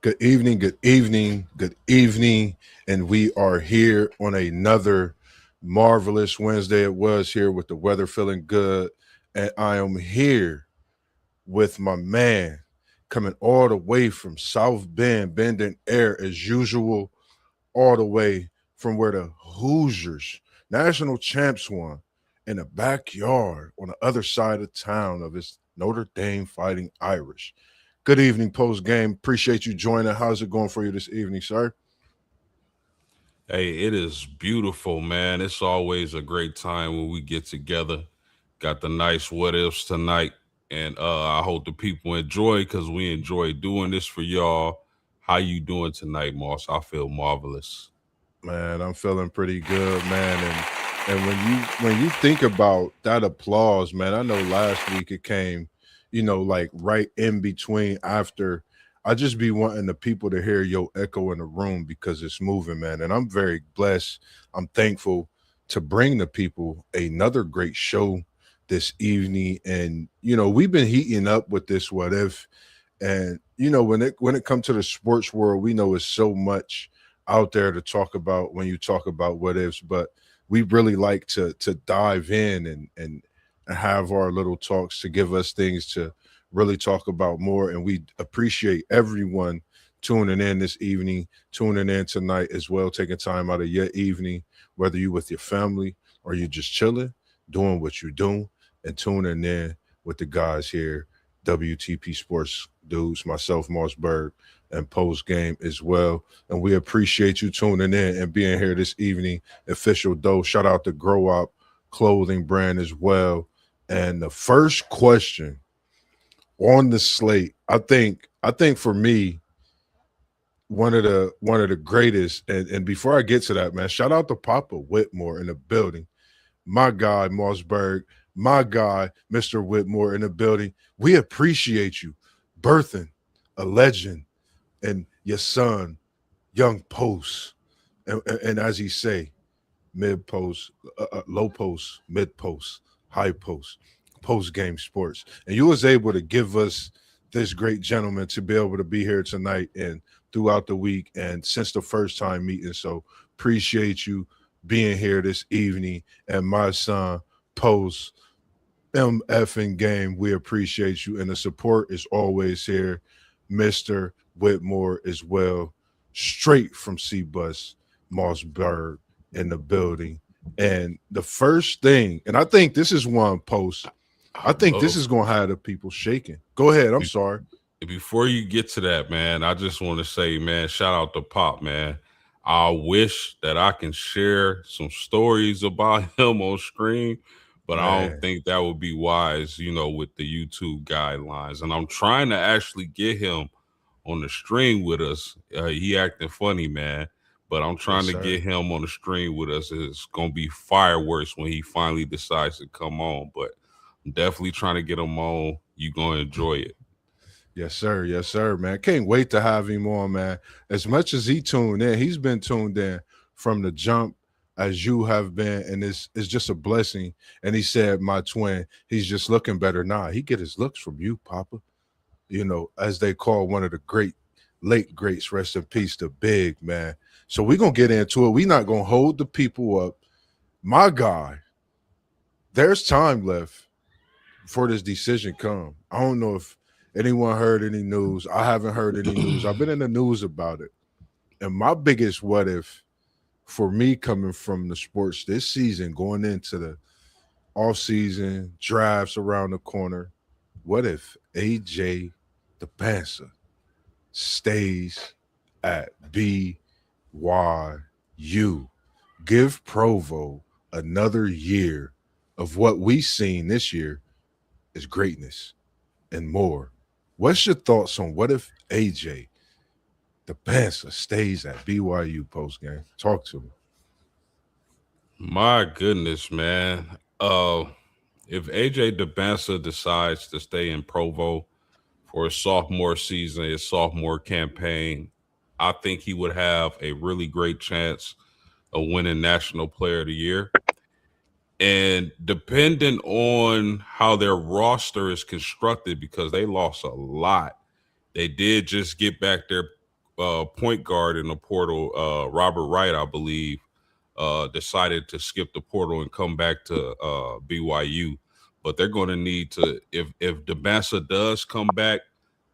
Good evening, good evening, good evening. And we are here on another marvelous Wednesday. It was here with the weather feeling good. And I am here with my man coming all the way from South Bend, bending air as usual, all the way from where the Hoosiers, national champs, won in the backyard on the other side of town of his Notre Dame Fighting Irish. Good evening, post game. Appreciate you joining. How's it going for you this evening, sir? Hey, it is beautiful, man. It's always a great time when we get together. Got the nice what ifs tonight, and I hope the people enjoy because we enjoy doing this for y'all. How you doing tonight, Moss? I feel marvelous. Man, I'm feeling pretty good, man. And when you think about that applause, man, I know last week it came, like right in between after. I just be wanting the people to hear your echo in the room because it's moving, man. And I'm very blessed. I'm thankful to bring the people another great show this evening. And we've been heating up with this what if. And when it comes to the sports world, we know it's so much out there to talk about when you talk about what ifs, but we really like to dive in and have our little talks to give us things to really talk about more. And we appreciate everyone tuning in this evening, tuning in tonight as well, taking time out of your evening, whether you with your family or you just chilling, doing what you're doing, and tuning in with the guys here, WTP Sports Dudes, myself, MossBurgh, and post game as well. And we appreciate you tuning in and being here this evening. Official though, shout out to Grow Up Clothing Brand as well. And the first question on the slate, I think for me, one of the greatest. And before I get to that, man, shout out to Papa Whitmore in the building. My guy, MossBurgh, my guy, Mr. Whitmore in the building. We appreciate you birthing a legend and your son, young post, and as he say, mid post, low post, mid post, high post game sports, and you was able to give us this great gentleman to be able to be here tonight and throughout the week and since the first time meeting. So appreciate you being here this evening, and my son post MFing game. We appreciate you, and the support is always here, Mr. Whitmore as well, straight from C Bus, Mossberg in the building. And the first thing, and I think this is one post, I think this Oh, is gonna have the people shaking. Go ahead. I'm be- sorry. before you get to that, man, I just want to say, man, shout out to Pop, man. I wish that I can share some stories about him on screen, but I don't Man, think that would be wise, with the YouTube guidelines. And I'm trying to actually get him on the string with us. He acting funny, man. But I'm yes, trying to sir. get him on the string with us. It's gonna be fireworks when he finally decides to come on. But I'm definitely trying to get him on. You gonna enjoy it. Yes, sir. Yes, sir, man. Can't wait to have him on, man. As much as he tuned in, he's been tuned in from the jump as you have been, and it's just a blessing. And he said, my twin, he's just looking better now. He get his looks from you, Papa. As they call one of the great late greats, rest in peace, the big man. So we're gonna get into it. We're not gonna hold the people up. My guy, there's time left before this decision come. I don't know if anyone heard any news. I haven't heard any news. I've been in the news about it. And my biggest what if for me coming from the sports this season, going into the off season, drafts around the corner, what if AJ the Panther stays at BYU? Give Provo another year of what we seen this year is greatness and more. What's your thoughts on what if AJ, the Panther, stays at BYU post game? Talk to me. My goodness, man. If AJ DeBansa decides to stay in Provo for his sophomore season, his sophomore campaign, I think he would have a really great chance of winning National Player of the Year. And depending on how their roster is constructed, because they lost a lot, they did just get back their point guard in the portal, Robert Wright, I believe, decided to skip the portal and come back to BYU. But they're going to need to, if Dabasa does come back,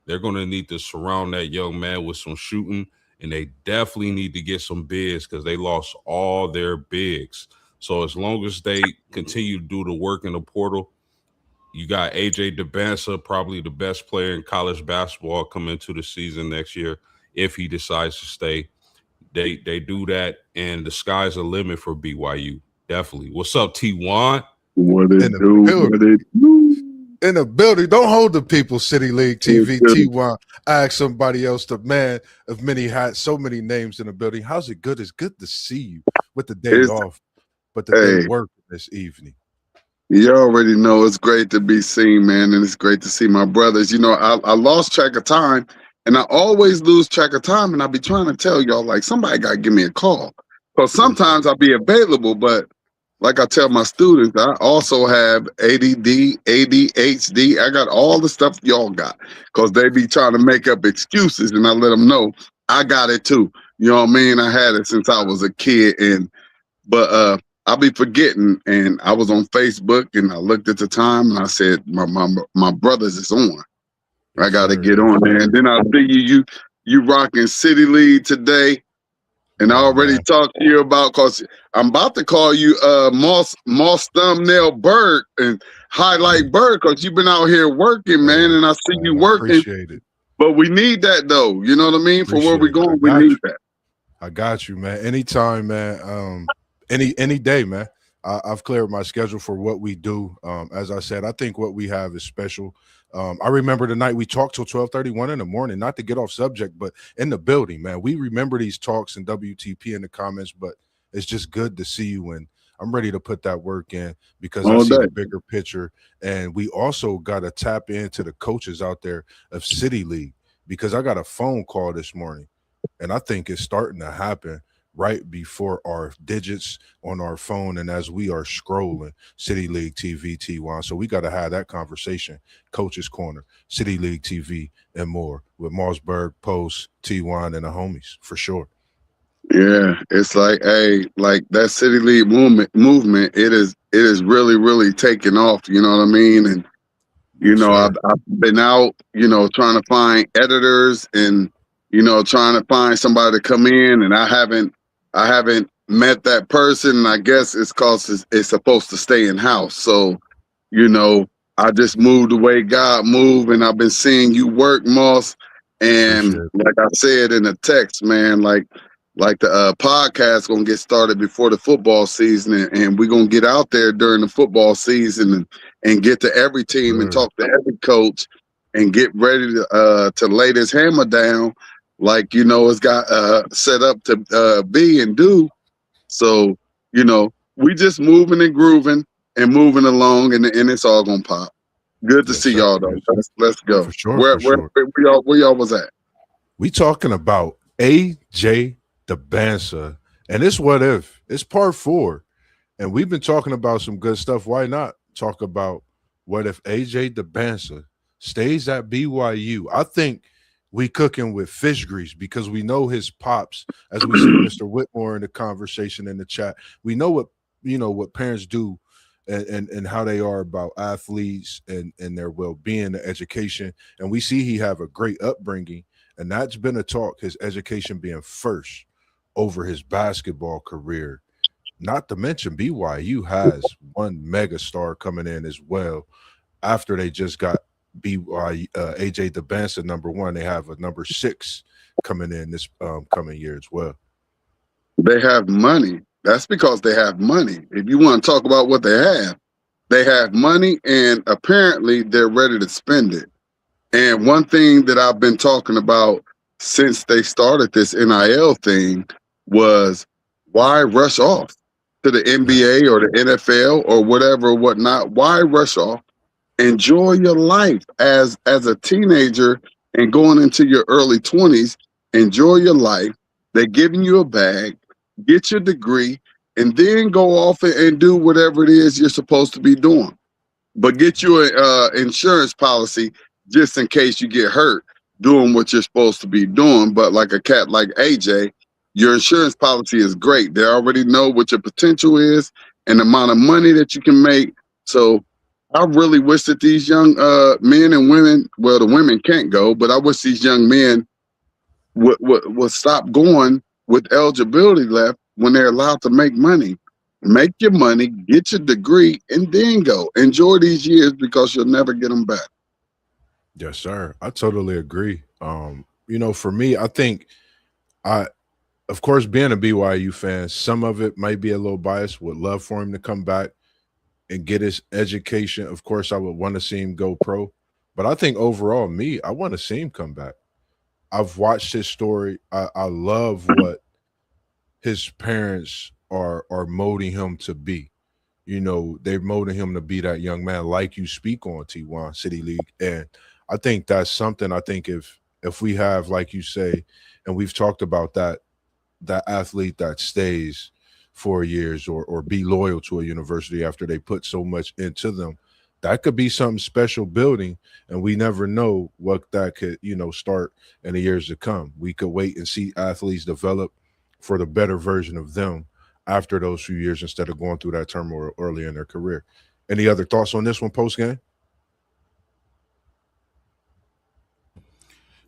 they're going to need to surround that young man with some shooting, and they definitely need to get some bigs because they lost all their bigs. So as long as they continue to do the work in the portal, you got AJ Dabasa, probably the best player in college basketball coming into the season next year if he decides to stay. They do that, and the sky's the limit for BYU. Definitely. What's up, T1? What it In the do? building. What it do? In the building. Don't hold the people, City League TV, It's good. T1. Ask somebody else, the man of many hats, so many names in the building. How's it good? It's good to see you with the day It's, off, but the day hey, working this evening. you already know it's great to be seen, man, and it's great to see my brothers. You know, I lost track of time, and I always lose track of time, and I be trying to tell y'all, like, somebody got to give me a call. Because sometimes I'll be available, but like I tell my students, I also have ADD, ADHD. I got all the stuff y'all got because they be trying to make up excuses, and I let them know I got it too. You know what I mean? I had it since I was a kid, but I'll be forgetting. And I was on Facebook, and I looked at the time, and I said, my brothers is on. I Yes, got to sir. get on there. And then I see you rocking City League today. And I Oh, already man. talked to you about, because I'm about to call you Moss Thumbnail Bird and Highlight Bird, because you've been out here working, man, Hey, and I see you man, I working. appreciate it. But we need that, though. You know what I mean? For where we're Appreciate it. I going, we got need you. that. I got you, man. Anytime, man. Any day, man. I've cleared my schedule for what we do. As I said, I think what we have is special. I remember the night we talked till 12:31 in the morning, not to get off subject, but in the building, man. We remember these talks in WTP in the comments, but it's just good to see you. And I'm ready to put that work in because I All see day. the bigger picture. And we also got to tap into the coaches out there of City League because I got a phone call this morning. And I think it's starting to happen right before our digits on our phone and as we are scrolling City League TV, T1. So we got to have that conversation. Coach's Corner, City League TV, and more with MossBurgh, Post, T1, and the homies for sure. Yeah, it's like, hey, like that City League movement. It is really, really taking off. You know what I mean? And you Yes, know, sir. I've been out, you know, trying to find editors and, you know, trying to find somebody to come in, and I haven't met that person. And I guess it's because it's supposed to stay in house. So, you know, I just moved the way God moved, and I've been seeing you work, Moss. Appreciate And it. like I said in the text, man, like the podcast gonna get started before the football season, and we're gonna get out there during the football season and get to every team and Sure. talk to every coach and get ready to lay this hammer down, like, you know, it's got set up to be and do. So, you know, we just moving and grooving and moving along, and it's all gonna pop. Good to Yes, see sir. y'all though. Yes, sir. Let's go. For sure. Where For sure. where y'all was at? We talking about AJ Dabansa, and it's what if. It's part 4. And we've been talking about some good stuff. Why not talk about what if AJ Dabansa stays at BYU? I think we cooking with fish grease because we know his pops, as we see Mr. Whitmore in the conversation in the chat. We know what parents do and how they are about athletes and their well-being, their education. And we see he have a great upbringing, and that's been a talk, his education being first over his basketball career. Not to mention BYU has one megastar coming in as well. After they just got BYU AJ Dabansa #1, they have a #6 coming in this coming year as well. They have money. That's because they have money. If you want to talk about what they have money, and apparently they're ready to spend it. And one thing that I've been talking about since they started this NIL thing was, why rush off to the NBA or the NFL or whatever or whatnot? Why rush off? Enjoy your life as a teenager and going into your early 20s. Enjoy your life. They're giving you a bag, get your degree, and then go off and do whatever it is you're supposed to be doing. But get you an insurance policy just in case you get hurt. doing what you're supposed to be doing. But like a cat like AJ, your insurance policy is great. They already know what your potential is and the amount of money that you can make. So I really wish that these young men and women, well, the women can't go, but I wish these young men would stop going with eligibility left when they're allowed to make money. Make your money, get your degree, and then go. Enjoy these years because you'll never get them back. Yes, sir. I totally agree. For me, I think I of course being a BYU fan, some of it might be a little biased. Would love for him to come back and get his education. Of course, I would want to see him go pro. But I think overall, I want to see him come back. I've watched his story. I love what his parents are molding him to be. They're molding him to be that young man, like you speak on T1 City League. And I think that's something. I think if we have, like you say, and we've talked about that athlete that stays 4 years or be loyal to a university after they put so much into them, that could be something special building, and we never know what that could start in the years to come. We could wait and see athletes develop for the better version of them after those few years instead of going through that turmoil early in their career. Any other thoughts on this one post game?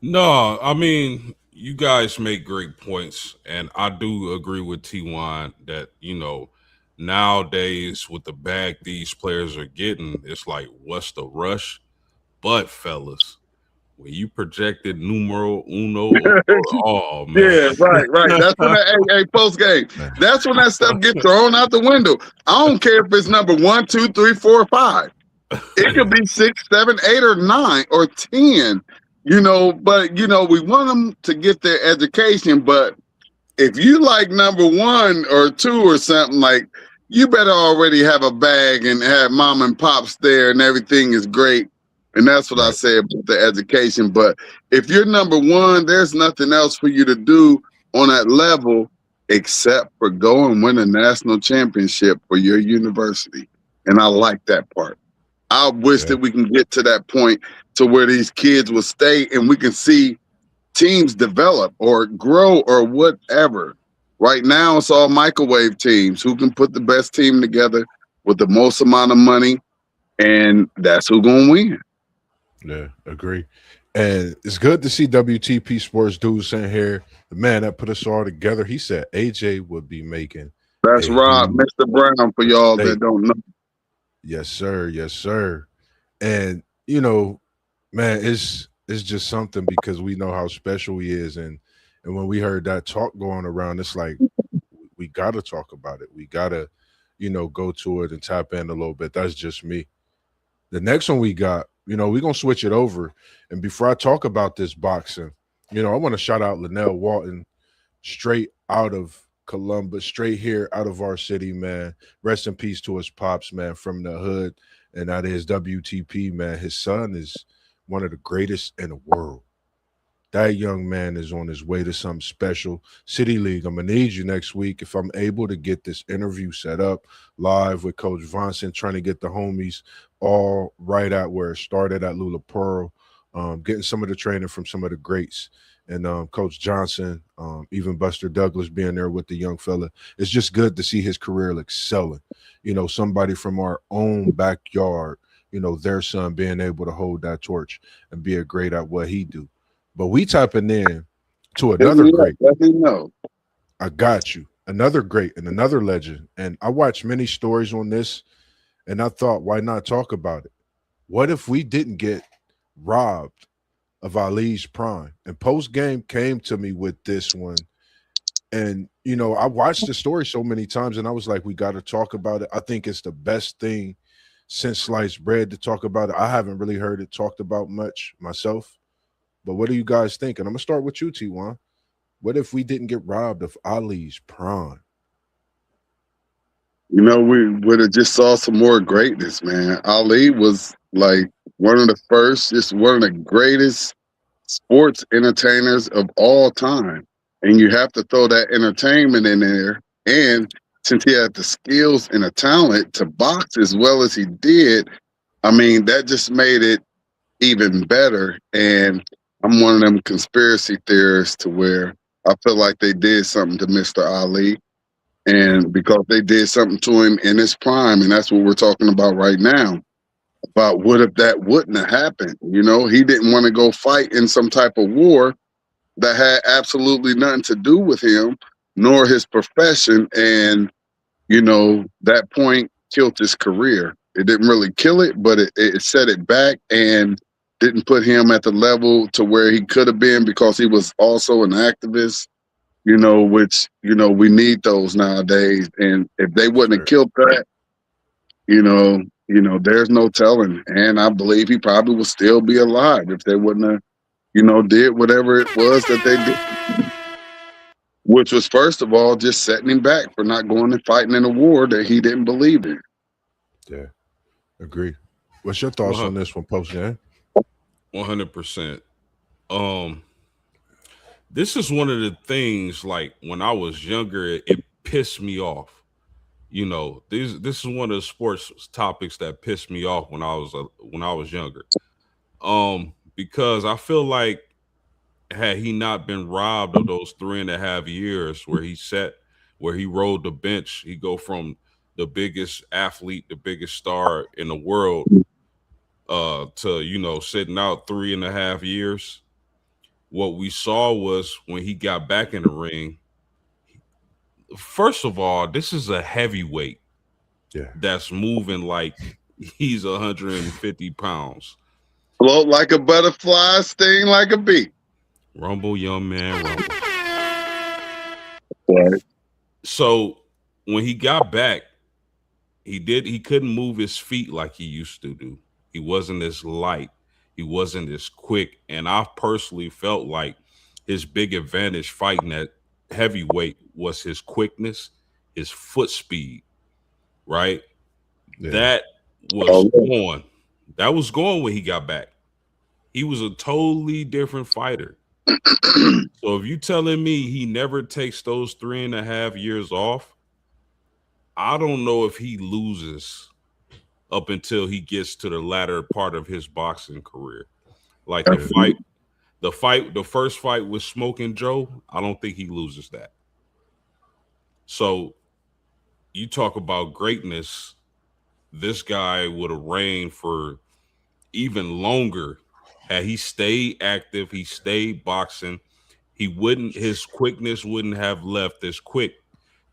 No, I mean, you guys make great points, and I do agree with T1 that, nowadays with the bag these players are getting, it's like, what's the rush? But, fellas, when you projected numero uno, oh, man. Yeah, right. That's when that post game. That's when that stuff gets thrown out the window. I don't care if it's number 1, 2, 3, 4, 5. It could be 6, 7, 8, or 9 or 10. But we want them to get their education. But if you like number 1 or 2 or something, like, you better already have a bag and have mom and pops there and everything is great. And that's what I say about the education. But if you're number 1, there's nothing else for you to do on that level except for go and win a national championship for your university. And I like that part. I wish that we can get to that point to where these kids will stay and we can see teams develop or grow or whatever. Right now, it's all microwave teams who can put the best team together with the most amount of money, and that's who's going to win. Yeah, agree. And it's good to see WTP Sports dudes in here. The man that put us all together, he said AJ would be making. That's Rob, Mr. Brown, for y'all that don't know. Yes, sir. Yes, sir. And man, it's just something because we know how special he is, and when we heard that talk going around, it's like we got to talk about it. We got to, go to it and tap in a little bit. That's just me. The next one we got, we're gonna switch it over. And before I talk about this boxing, I want to shout out Linnell Walton, straight out of Columbus, straight here out of our city, man. Rest in peace to his pops, man, from the hood, and that is WTP, man. His son is one of the greatest in the world. That young man is on his way to something special. City League, I'm going to need you next week if I'm able to get this interview set up live with Coach Vonson, trying to get the homies all right at where it started at Lula Pearl, getting some of the training from some of the greats. And Coach Johnson, even Buster Douglas being there with the young fella. It's just good to see his career excelling. Somebody from our own backyard, their son being able to hold that torch and be a great at what he do. But we tapping in to another great. I got you. Another great and another legend. And I watched many stories on this, and I thought, why not talk about it? What if we didn't get robbed of Ali's prime? And post game came to me with this one. And, I watched the story so many times, and I was like, we got to talk about it. I think it's the best thing since sliced bread to talk about it. I haven't really heard it talked about much myself. But what do you guys think? And I'm going to start with you, T1. What if we didn't get robbed of Ali's prime? We would have just saw some more greatness, man. Ali was like one of the first, just one of the greatest sports entertainers of all time. And you have to throw that entertainment in there. And since he had the skills and the talent to box as well as he did, I mean, that just made it even better. And I'm one of them conspiracy theorists to where I feel like they did something to Mr. Ali, and because they did something to him in his prime, and that's what we're talking about right now. About what if that wouldn't have happened? He didn't want to go fight in some type of war that had absolutely nothing to do with him, nor his profession, and that point killed his career. It didn't really kill it, but it set it back and didn't put him at the level to where he could have been, because he was also an activist, which, we need those nowadays. And if they wouldn't have killed that, there's no telling. And I believe he probably would still be alive if they wouldn't have, did whatever it was that they did. Which was, first of all, just setting him back for not going and fighting in a war that he didn't believe in. Yeah, agree. What's your thoughts on this one, Post Game? 100%. This is one of the things, like, when I was younger, it pissed me off. This is one of the sports topics that pissed me off when I was younger. Because I feel like, had he not been robbed of those 3.5 years where he rode the bench, he go from the biggest athlete, the biggest star in the world, to sitting out 3.5 years. What we saw was, when he got back in the ring, first of all, this is a heavyweight that's moving like he's 150 pounds. Float like a butterfly, sting like a bee. Rumble, young man, rumble. Right. So when he got back, he couldn't move his feet like he used to do. He wasn't as light. He wasn't as quick. And I personally felt like his big advantage fighting at heavyweight was his quickness, his foot speed, right? Yeah. That was gone. That was gone when he got back. He was a totally different fighter. So if you telling me he never takes those 3.5 years off, I don't know if he loses up until he gets to the latter part of his boxing career. Like the first fight with Smoking Joe, I don't think he loses that. So you talk about greatness, this guy would have reigned for even longer had he stayed active, he stayed boxing. His quickness wouldn't have left as quick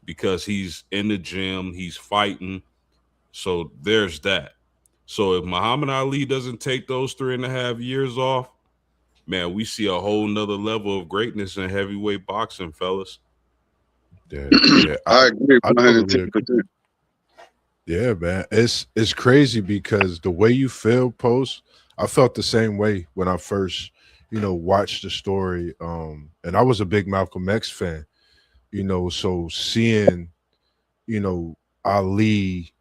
because he's in the gym, he's fighting. So there's that. So if Muhammad Ali doesn't take those 3.5 years off, man, we see a whole nother level of greatness in heavyweight boxing, fellas. Yeah, I agree. Yeah, man. It's crazy because the way you feel, Post, I felt the same way when I first, watched the story. And I was a big Malcolm X fan, so seeing, Ali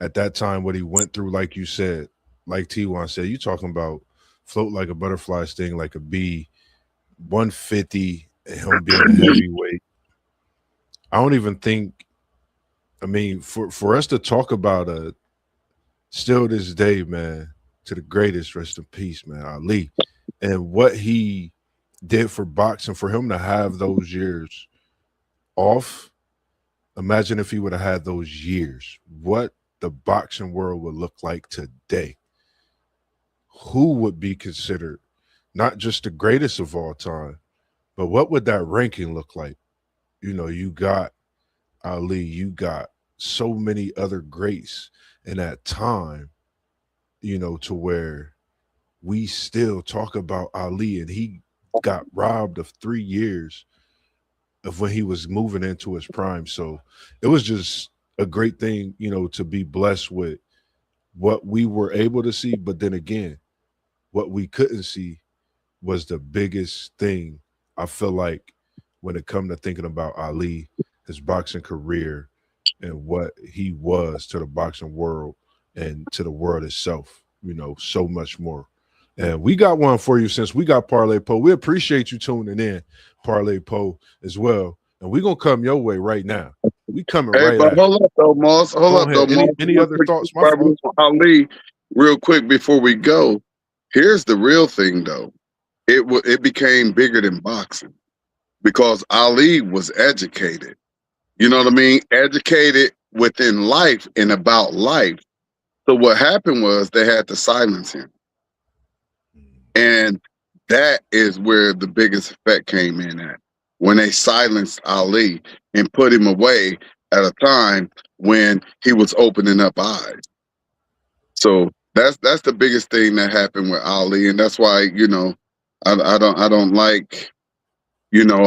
at that time, what he went through, like you said, like T1 said, you talking about float like a butterfly, sting like a bee, 150, and him being a heavyweight. I don't even think, for us to talk about still this day, man, to the greatest, rest in peace, man, Ali, and what he did for boxing, for him to have those years off. Imagine if he would have had those years, what the boxing world would look like today. Who would be considered not just the greatest of all time, but what would that ranking look like? You got Ali, you got so many other greats in that time, to where we still talk about Ali, and he got robbed of 3 years of when he was moving into his prime. So it was just a great thing, to be blessed with what we were able to see. But then again, what we couldn't see was the biggest thing, I feel like, when it comes to thinking about Ali, his boxing career, and what he was to the boxing world and to the world itself, so much more. And we got one for you since we got Parlay Poe. We appreciate you tuning in, Parlay Poe, as well. And we're going to come your way right now. We coming right but hold up, though, Moss. Hold up, though, Moss. Any other thoughts, my Ali, real quick before we go, here's the real thing, though. it became bigger than boxing because Ali was educated. You know what I mean? Educated within life and about life. So what happened was they had to silence him. And that is where the biggest effect came in at. When they silenced Ali and put him away at a time when he was opening up eyes. So that's the biggest thing that happened with Ali. And that's why, I don't like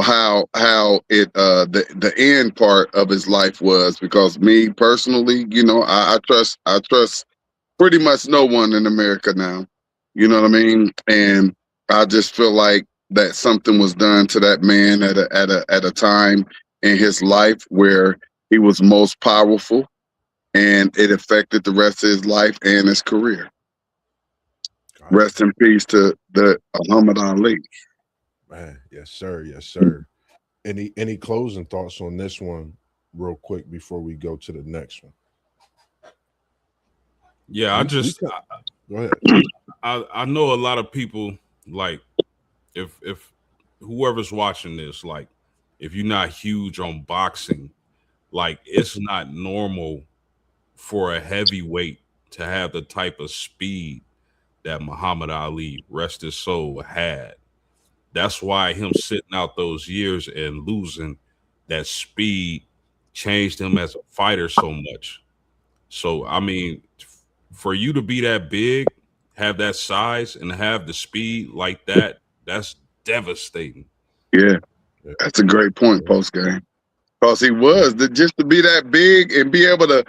how it the end part of his life was, because me personally, I trust pretty much no one in America now. You know what I mean? And I just feel like that something was done to that man at a time in his life where he was most powerful, and it affected the rest of his life and his career. Gotcha. Rest in peace to the Muhammad Ali. Man, yes, sir. Yes, sir. Any closing thoughts on this one, real quick, before we go to the next one? Yeah, Go ahead. I know a lot of people, like, if whoever's watching this, like, if you're not huge on boxing, like, it's not normal for a heavyweight to have the type of speed that Muhammad Ali, rest his soul, had. That's why him sitting out those years and losing that speed changed him as a fighter so much. So, I mean, for you to be that big, have that size, and have the speed like that, that's devastating. Yeah, Yeah. that's a great point, post game. Because he was just to be that big and be able to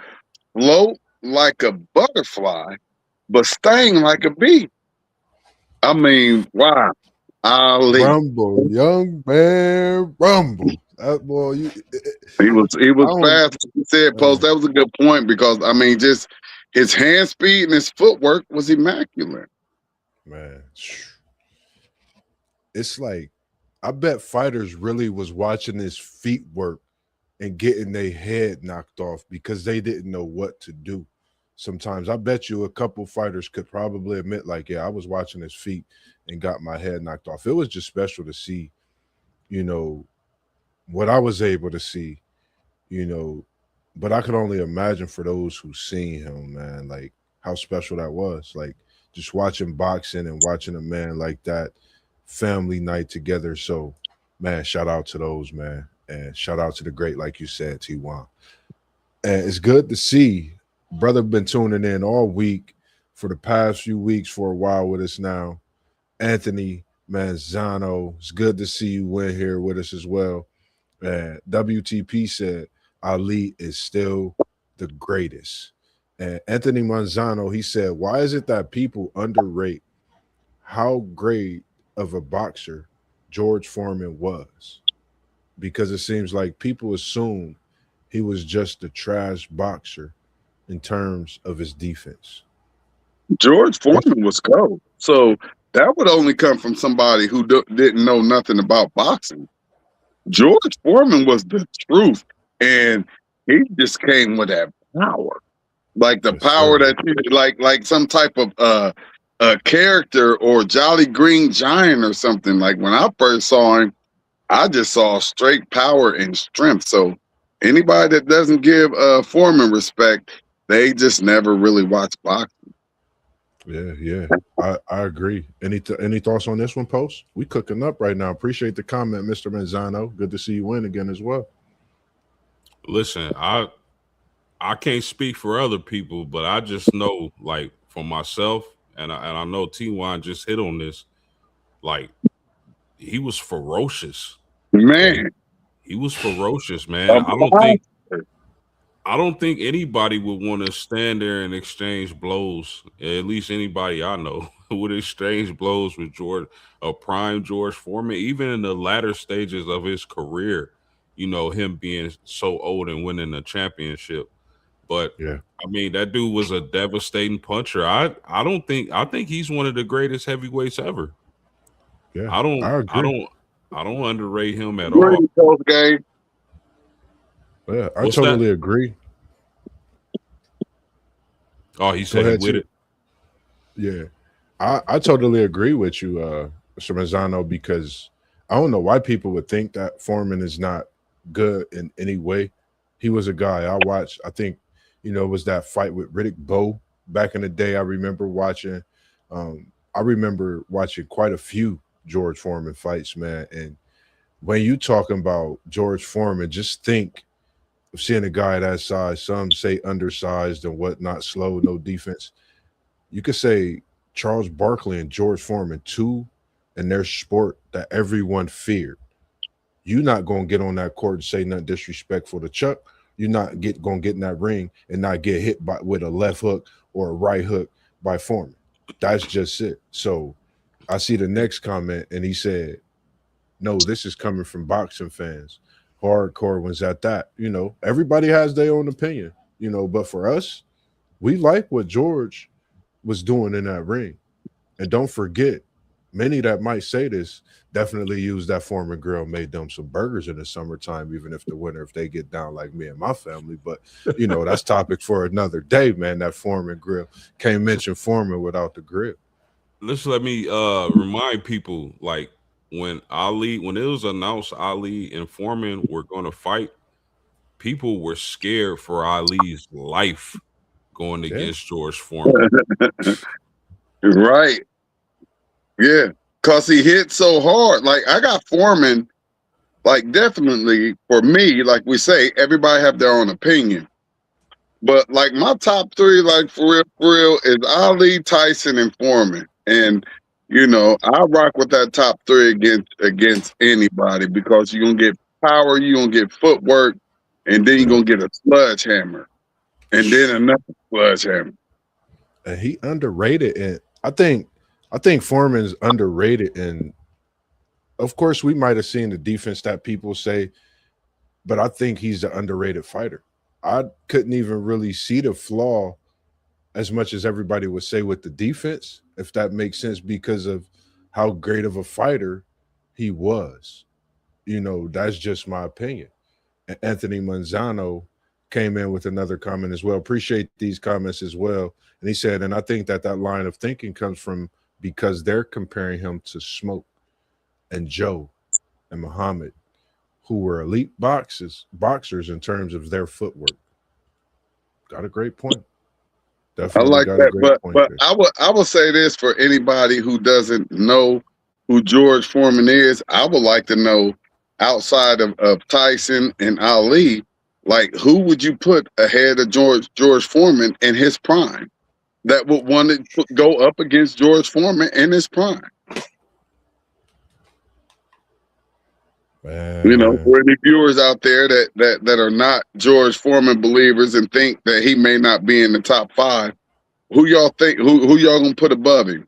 float like a butterfly, but sting like a bee. I mean, wow. Ali. Rumble, young man, rumble. That boy, He I was don't. fast. He said, post. That was a good point, because I mean, just his hand speed and his footwork was immaculate. Man, it's like I bet fighters really was watching his feet work and getting their head knocked off because they didn't know what to do. Sometimes I bet you a couple fighters could probably admit, like, yeah, I was watching his feet and got my head knocked off. It was just special to see, you know, what I was able to see, you know, but I could only imagine for those who seen him, man, like how special that was. Like just watching boxing and watching a man like that, family night together. So, man, shout out to those, man. And shout out to the great, like you said, T1. And it's good to see brother been tuning in all week for the past few weeks for a while with us now. Anthony Manzano, it's good to see you in here with us as well. And WTP said Ali is still the greatest. And Anthony Manzano, he said, why is it that people underrate how great of a boxer George Foreman was? Because it seems like people assume he was just a trash boxer in terms of his defense. George Foreman was cold, so that would only come from somebody who didn't know nothing about boxing. George Foreman was the truth, and he just came with that power, like the Yes, power sir. that like some type of character or Jolly Green Giant or something. Like when I first saw him, I just saw straight power and strength. So anybody that doesn't give Foreman respect, they just never really watch boxing. Yeah, yeah. I agree. Any thoughts on this one, Post? We cooking up right now. Appreciate the comment, Mr. Manzano. Good to see you win again as well. Listen, I can't speak for other people, but I just know, like, for myself, and I know T1 just hit on this. Like, he was ferocious. Okay? Man, He was ferocious, a man. monster. I don't think anybody would want to stand there and exchange blows. At least anybody I know would exchange blows with a prime George Foreman, even in the latter stages of his career. You know, him being so old and winning a championship. But Yeah, I mean, that dude was a devastating puncher. I think he's one of the greatest heavyweights ever. yeah. I don't I I agree. don't I don't underrate him at all. Great post game. Yeah, I What's that? totally agree. Oh, he Go said he ahead, with T. it. Yeah. I totally agree with you, Mr. Mazzano, because I don't know why people would think that Foreman is not good in any way. He was a guy I watched. I think, it was that fight with Riddick Bowe back in the day. I remember watching. I remember watching quite a few George Foreman fights, man. And when you talking about George Foreman, just think of seeing a guy that size. Some say undersized and whatnot, slow, no defense. You could say Charles Barkley and George Foreman, two in their sport that everyone feared. You're not gonna get on that court and say nothing disrespectful to Chuck. You're not gonna get in that ring and not get hit by with a left hook or a right hook by Foreman. That's just it. So I see the next comment and he said, "No, this is coming from boxing fans, hardcore ones at that." Everybody has their own opinion. But for us, we like what George was doing in that ring. And don't forget, many that might say this definitely use that Foreman grill, made them some burgers in the summertime, even if the winter, if they get down like me and my family. But, that's topic for another day, man, that Foreman grill. Can't mention Foreman without the grill. Let me remind people, like when it was announced Ali and Foreman were going to fight, people were scared for Ali's life going against George Foreman. Right. Yeah. Because he hit so hard. Like, I got Foreman, like, definitely, for me, like we say, everybody have their own opinion. But, like, my top three, like, for real, is Ali, Tyson, and Foreman. And, I rock with that top three against anybody, because you're going to get power, you're going to get footwork, and then you're going to get a sledgehammer. And then another sledgehammer. And he underrated. And I think Foreman's underrated. And of course, we might have seen the defense that people say, but I think he's the underrated fighter. I couldn't even really see the flaw as much as everybody would say with the defense, if that makes sense, because of how great of a fighter he was. That's just my opinion. And Anthony Manzano came in with another comment as well. Appreciate these comments as well. And he said, and I think that line of thinking comes from because they're comparing him to Smoke and Joe and Muhammad, who were elite boxers in terms of their footwork. Got a great point. Definitely I like got that. a great point But there. I will say this for anybody who doesn't know who George Foreman is. I would like to know, outside of Tyson and Ali, like, who would you put ahead of George Foreman in his prime that would want to go up against George Foreman in his prime? Man. For any viewers out there that are not George Foreman believers and think that he may not be in the top five, who y'all think who y'all gonna put above him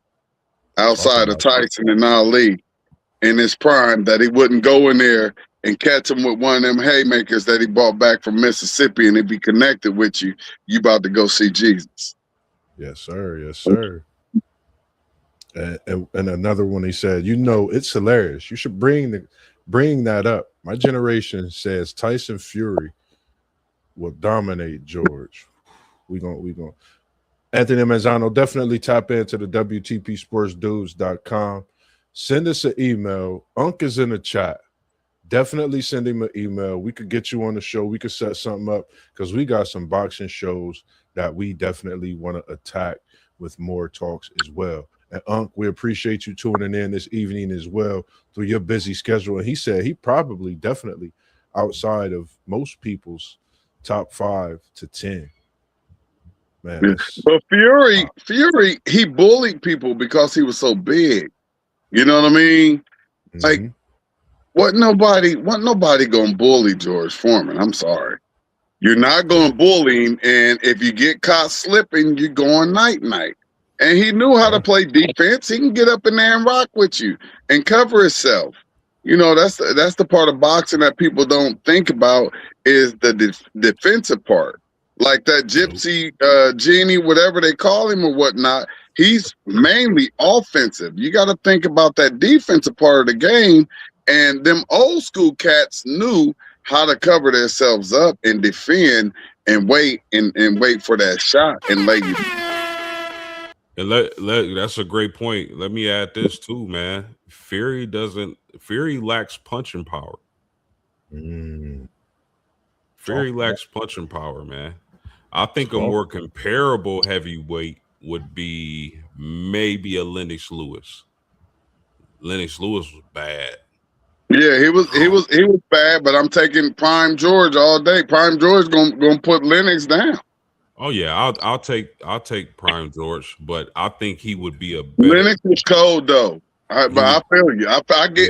outside of Tyson and Ali in his prime, that he wouldn't go in there and catch him with one of them haymakers that he brought back from Mississippi and it be connected with you? You about to go see Jesus. Yes, sir. Yes, sir. And another one, he said, it's hilarious. You should bring that up. My generation says Tyson Fury will dominate George. We gonna Anthony Mazzano, definitely tap into the WTPSportsDudes.com. Send us an email. Unc is in the chat. Definitely send him an email. We could get you on the show. We could set something up, because we got some boxing shows that we definitely want to attack with more talks as well. And Unc, we appreciate you tuning in this evening as well through your busy schedule. And he said he probably definitely outside of most people's top 5 to 10. Man, but Fury, he bullied people because he was so big. You know what I mean? Mm-hmm. Like, wasn't nobody gonna bully George Foreman. I'm sorry. You're not gonna bully him, and if you get caught slipping, you're going night-night. And he knew how to play defense. He can get up in there and rock with you and cover himself. That's the part of boxing that people don't think about, is the defensive part. Like that gypsy genie, whatever they call him or whatnot, he's mainly offensive. You got to think about that defensive part of the game. And them old school cats knew how to cover themselves up and defend and wait and wait for that shot and lay you. And that's a great point. Let me add this too, man. Fury lacks punching power. Mm, talk Fury lacks punching power, man. I think a talk. more comparable heavyweight would be maybe a Lennox Lewis. Lennox Lewis was bad. Yeah, he was bad, but I'm taking Prime George all day. Prime George gonna put Lennox down. Oh yeah, I'll take Prime George, but I think he would be a better. Lennox was cold though. He But would, I feel you. yeah,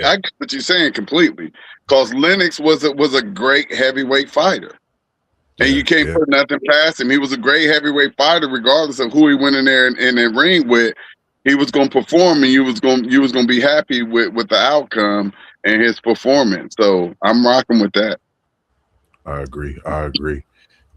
I get what you're saying completely. Because Lennox was a great heavyweight fighter. And Yeah, you can't yeah. put nothing past him. He was a great heavyweight fighter, regardless of who he went in there in the ring with. He was going to perform, and you was going to be happy with the outcome and his performance. So I'm rocking with that. I agree. I agree.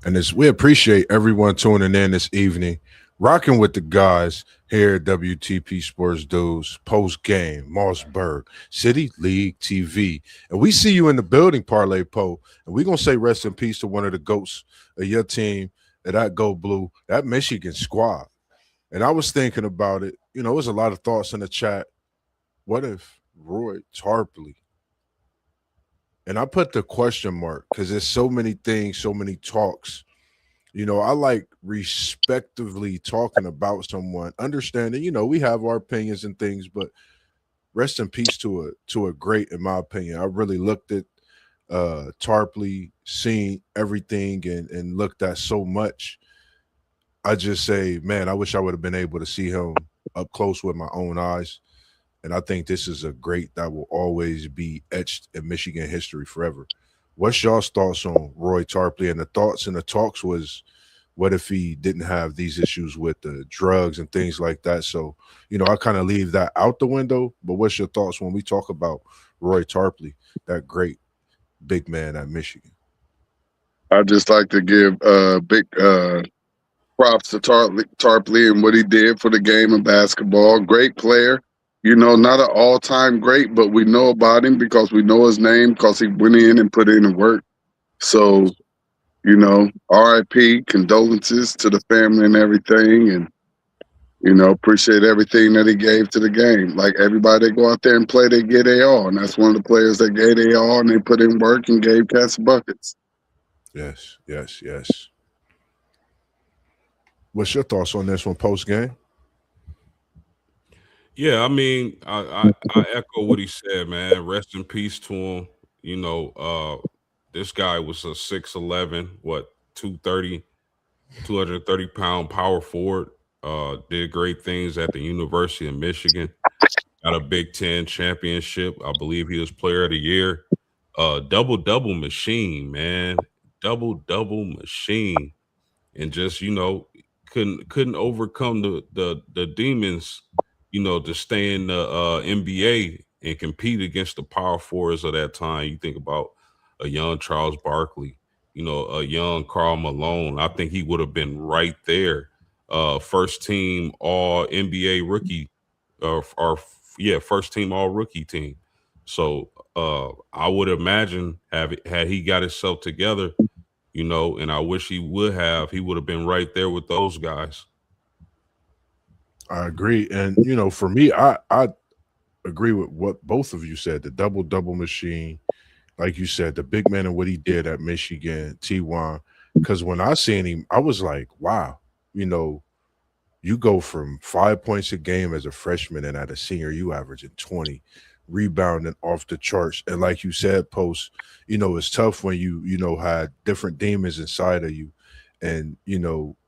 And we appreciate everyone tuning in this evening, rocking with the guys here at WTP Sports Dudes, post game, MossBurgh, City League TV. And we see you in the building, Parlay Poe. And we're going to say rest in peace to one of the GOATs of your team, that Go Blue, that Michigan squad. And I was thinking about it. There's a lot of thoughts in the chat. What if Roy Tarpley? And I put the question mark because there's so many things, so many talks. I like respectively talking about someone, understanding, we have our opinions and things, but rest in peace to a great, in my opinion. I really looked at Tarpley, seen everything and looked at so much. I just say, man, I wish I would have been able to see him up close with my own eyes. And I think this is a great that will always be etched in Michigan history forever. What's y'all's thoughts on Roy Tarpley? And the thoughts and the talks was, what if he didn't have these issues with the drugs and things like that? So, I kind of leave that out the window. But what's your thoughts when we talk about Roy Tarpley, that great big man at Michigan? I'd just like to give big props to Tarpley and what he did for the game of basketball. Great player. Not an all-time great, but we know about him because we know his name because he went in and put in the work. So, RIP, condolences to the family and everything. And, appreciate everything that he gave to the game. Like everybody that go out there and play, they get their all. And that's one of the players that gave their all and they put in work and gave cats buckets. Yes, yes, yes. What's your thoughts on this one post game? yeah. I mean, I echo what he said, man. Rest in peace to him. This guy was a 6'11", 230, 230-pound power forward. Did great things at the University of Michigan. Got a Big Ten championship. I believe he was Player of the Year. Double machine, man. Double machine, and just couldn't overcome the demons. To stay in the NBA and compete against the power forwards of that time. You think about a young Charles Barkley, a young Karl Malone. I think he would have been right there. First team All NBA rookie, first team All rookie team. So I would imagine had he got himself together, and I wish he would have. He would have been right there with those guys. I agree. And, for me, I agree with what both of you said. The double machine, like you said, the big man and what he did at Michigan, T1. Because when I seen him, I was like, wow, you go from 5 points a game as a freshman and at a senior, you averaging 20, rebounding off the charts. And like you said, Post, it's tough when you had different demons inside of you. And,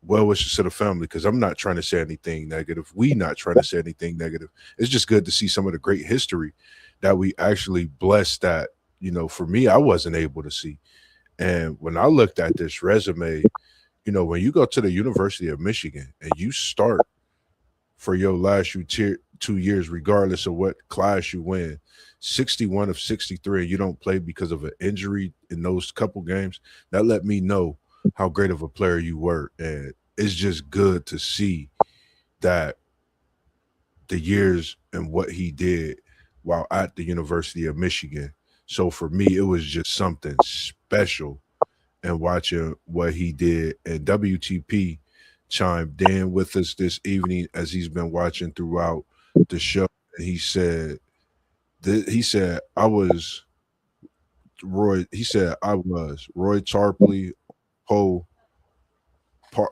well wishes to the family, because I'm not trying to say anything negative. We not trying to say anything negative. It's just good to see some of the great history that we actually blessed that, for me, I wasn't able to see. And when I looked at this resume, when you go to the University of Michigan and you start for your last 2 years, regardless of what class you win, 61 of 63, and you don't play because of an injury in those couple games, that let me know how great of a player you were. And it's just good to see that the years and what he did while at the University of Michigan. So for me, it was just something special. And watching what he did, and WTP chimed in with us this evening as he's been watching throughout the show. And he said He said I was Roy. He said I was Roy Tarpley Poe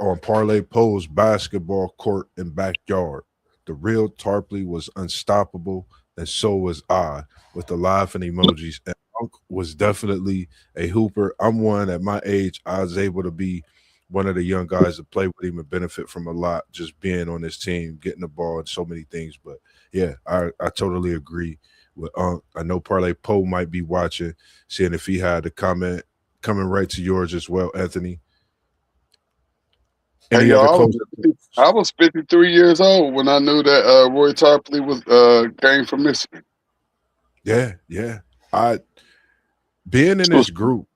on Parlay Poe's basketball court and backyard. The real Tarpley was unstoppable, and so was I, with the laughing emojis. And Unc was definitely a hooper. I'm one at my age. I was able to be one of the young guys to play with him and benefit from a lot, just being on this team, getting the ball, and so many things. But yeah, I totally agree with Unc. I know Parlay Poe might be watching, seeing if he had a comment coming right to yours as well, Anthony. Hey, Any yo, other closing thoughts? I was 53 years old when I knew that Roy Tarpley was came from Michigan. Yeah, yeah. I being in So, this group.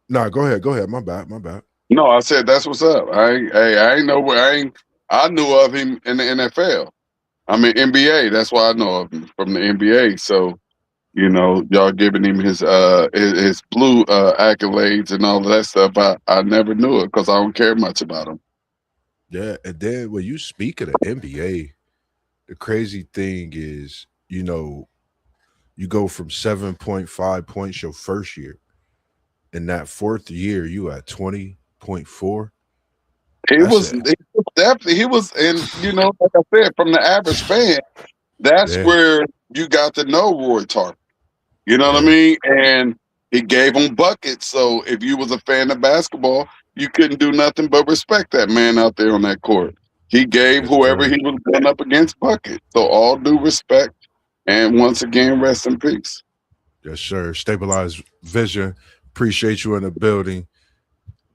Nah, go ahead. Go ahead. My bad. My bad. no, I said that's what's up. I ain't know where I knew of him in the NFL. I mean NBA. That's why I know of him from the NBA. So y'all giving him his blue accolades and all of that stuff. I never knew it because I don't care much about him. Yeah. And then when you speak of the NBA, the crazy thing is, you go from 7.5 points your first year. In that fourth year, you at 20.4. He That's was, it. he was definitely he was, and like I said, from the average fan, that's Yeah. where you got to know Roy Tarp. You know what I Yeah. mean? And he gave them buckets. So if you was a fan of basketball, you couldn't do nothing but respect that man out there on that court. He gave Yes, whoever sir. he was going up against buckets. So all due respect. And once again, rest in peace. Yes, sir. Stabilized vision. Appreciate you in the building.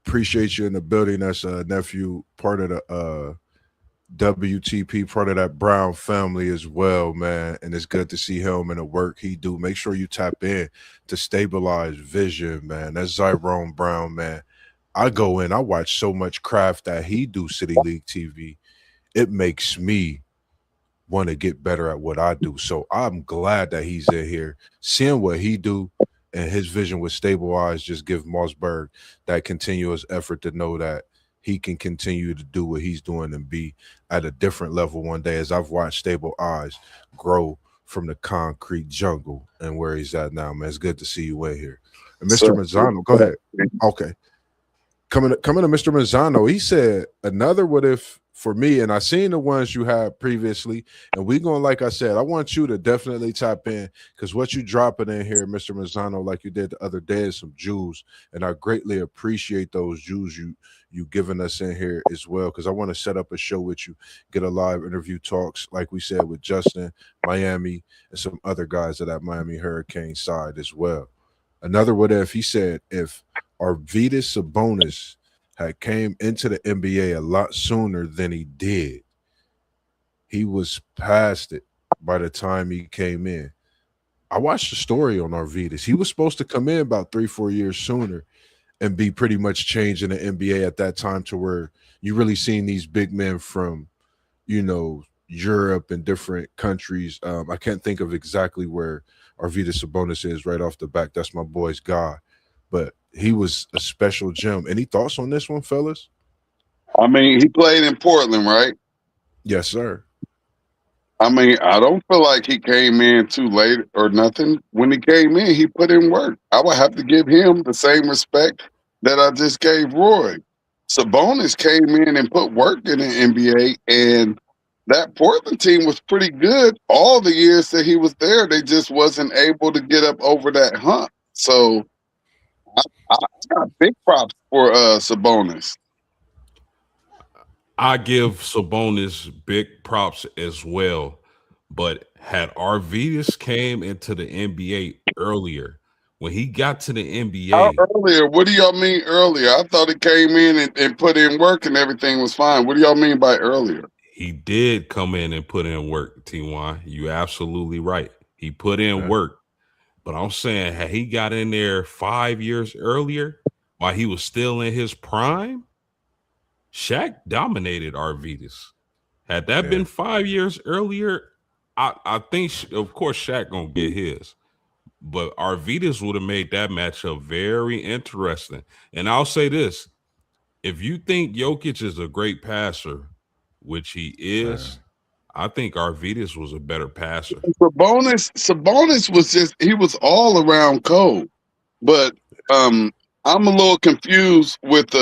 Appreciate you in the building. That's a nephew, part of the WTP, part of that Brown family as well, man. And it's good to see him and the work he do. Make sure you tap in to Stabilize Vision, man. That's Zyrone Brown, man. I go in, I watch so much craft that he do City League TV. It makes me want to get better at what I do. So I'm glad that he's in here, seeing what he do and his vision with Stable Eyes just give MossBurgh that continuous effort to know that he can continue to do what he's doing and be at a different level one day. As I've watched Stable Eyes grow from the concrete jungle and where he's at now, man. It's good to see you in here. And Mr. So, Mazzano, go ahead. Okay. Coming to Mr. Mazzano, he said another what if for me, and I seen the ones you had previously, and we going like I said, I want you to definitely tap in because what you dropping in here, Mr. Mazzano, like you did the other day, is some jewels, and I greatly appreciate those jewels you giving us in here as well because I want to set up a show with you, get a live interview talks like we said with Justin, Miami, and some other guys of that Miami Hurricane side as well. Another what if he said if Arvydas Sabonis had came into the NBA a lot sooner than he did, he was past it by the time he came in. I watched the story on Arvydas. He was supposed to come in about 3-4 years sooner and be pretty much changing the NBA at that time to where you really seen these big men from, Europe and different countries. I can't think of exactly where Arvydas Sabonis is right off the back. That's my boy's guy. But he was a special gem. Any thoughts on this one, fellas? I mean, he played in Portland, right? Yes, sir. I mean, I don't feel like he came in too late or nothing. When he came in, he put in work. I would have to give him the same respect that I just gave Roy. Sabonis came in and put work in the NBA, and that Portland team was pretty good all the years that he was there. They just wasn't able to get up over that hump. So I got big props for Sabonis. I give Sabonis big props as well. But had Arvidas came into the NBA earlier, when he got to the How NBA, earlier? What do y'all mean earlier? I thought it came in and put in work and everything was fine. What do y'all mean by earlier? he did come in and put in work, T1. You absolutely right. He put in Yeah, work. But I'm saying, had he got in there 5 years earlier while he was still in his prime, Shaq dominated Arvidas. Had that yeah, been 5 years earlier, I think, of course, Shaq gonna get his. But Arvidas would have made that matchup very interesting. And I'll say this: if you think Jokic is a great passer, which he is, man. I think Arvidas was a better passer. Sabonis he was all around cold. But I'm a little confused with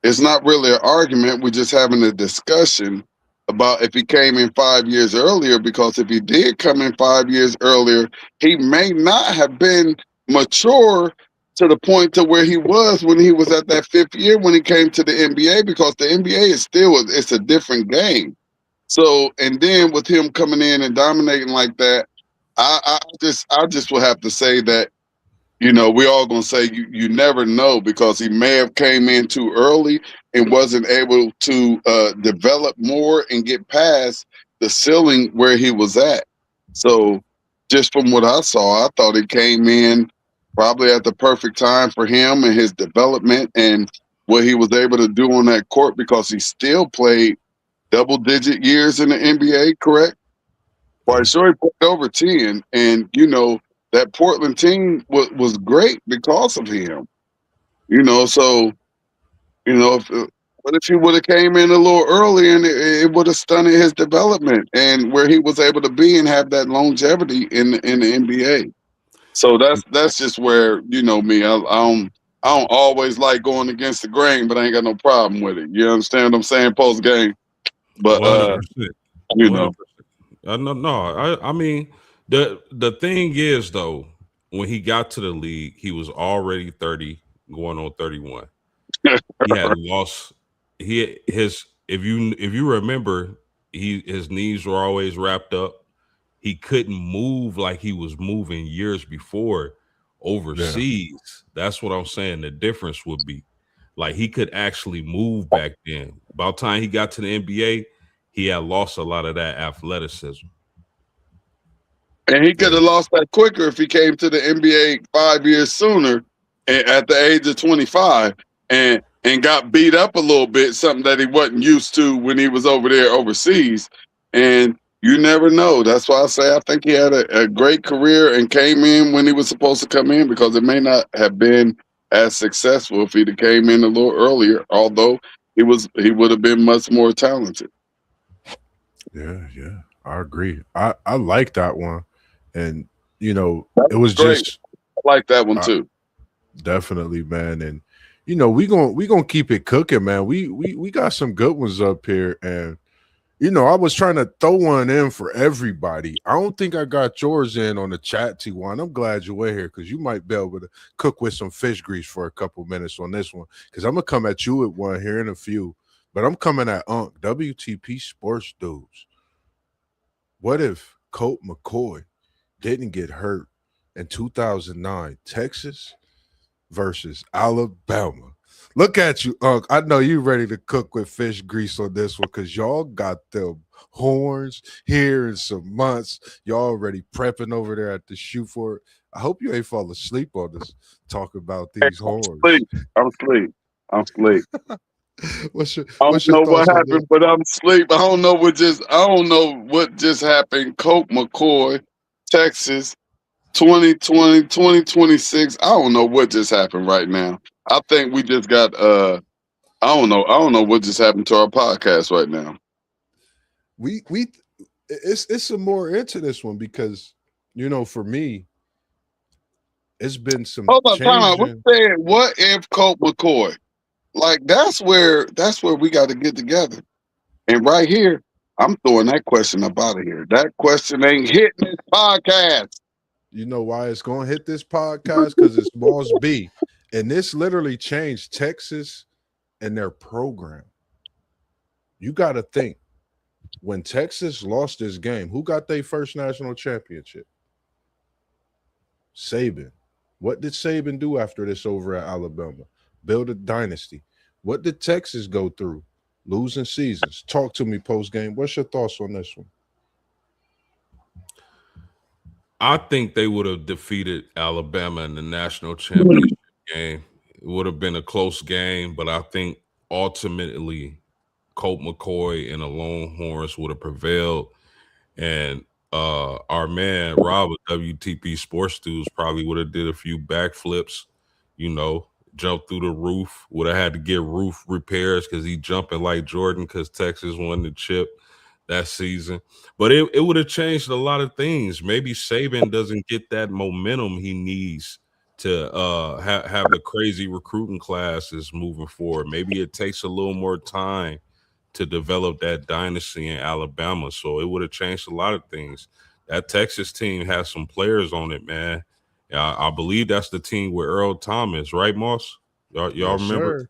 it's not really an argument. We're just having a discussion about if he came in 5 years earlier, because if he did come in 5 years earlier, he may not have been mature to the point to where he was when he was at that 5th year when he came to the NBA, because the NBA is it's a different game. So, and then with him coming in and dominating like that, I just will have to say that, we all gonna say you never know, because he may have came in too early and wasn't able to develop more and get past the ceiling where he was at. So, just from what I saw, I thought he came in probably at the perfect time for him and his development and what he was able to do on that court, because he still played double-digit years in the NBA, correct? Well, sure, he played over 10, and that Portland team was great because of him. So what if he would have came in a little early and it would have stunted his development and where he was able to be and have that longevity in the NBA. So that's just where me. I don't always like going against the grain, but I ain't got no problem with it. You understand what I'm saying? Post game, but 100%. you know. 100%. No. I mean, the thing is though, when he got to the league, he was already 30, going on 31. He had lost. If you remember, his knees were always wrapped up. He couldn't move like he was moving years before overseas. Yeah. That's what I'm saying. The difference would be like he could actually move back then. About time he got to the NBA, he had lost a lot of that athleticism. And he could have lost that quicker if he came to the NBA 5 years sooner at the age of 25 and got beat up a little bit, something that he wasn't used to when he was over there overseas. And you never know. That's why I say I think he had a great career and came in when he was supposed to come in, because it may not have been as successful if he'd came in a little earlier, although he would have been much more talented. Yeah, I agree. I like that one. And it was great. Just I like that one too. Definitely, man. And we gonna keep it cooking, man. We got some good ones up here, and I was trying to throw one in for everybody. I don't think I got yours in on the chat, T1. I'm glad you were here, because you might be able to cook with some fish grease for a couple minutes on this one, because I'm gonna come at you with one here in a few. But I'm coming at WTP Sports Dudes. What if Colt McCoy didn't get hurt in 2009, Texas versus Alabama? Look at you, Unc. I know you ready to cook with fish grease on this one, because y'all got them horns here in some months. Y'all already prepping over there at the shoot for it. I hope you ain't fall asleep on us talking about these horns. I'm asleep. What's your I don't know what happened, but I'm asleep. I don't know what just happened. Colt McCoy, Texas, 2020, 2026. I don't know what just happened right now. I think we just got I don't know what just happened to our podcast right now. It's some more into this one, because for me, it's been some time. We said, what if Colt McCoy? Like that's where we got to get together. And right here, I'm throwing that question up out of here. That question ain't hitting this podcast. You know why it's going to hit this podcast? Because it's MossBurgh. And this literally changed Texas and their program. You got to think, when Texas lost this game, who got their first national championship? Saban. What did Saban do after this over at Alabama? Build a dynasty. What did Texas go through? Losing seasons. Talk to me post game. What's your thoughts on this one? I think they would have defeated Alabama in the national championship game. It would have been a close game, but I think ultimately Colt McCoy and the Longhorns would have prevailed. And our man Rob of WTP Sports Dudes probably would have did a few backflips, jumped through the roof, would have had to get roof repairs because he jumping like Jordan because Texas won the chip. that season. But it would have changed a lot of things. Maybe Saban doesn't get that momentum he needs to have the crazy recruiting classes moving forward. Maybe it takes a little more time to develop that dynasty in Alabama. So it would have changed a lot of things. That Texas team has some players on it, man. I believe that's the team with Earl Thomas, right, Moss? Y'all Yes, remember? sir.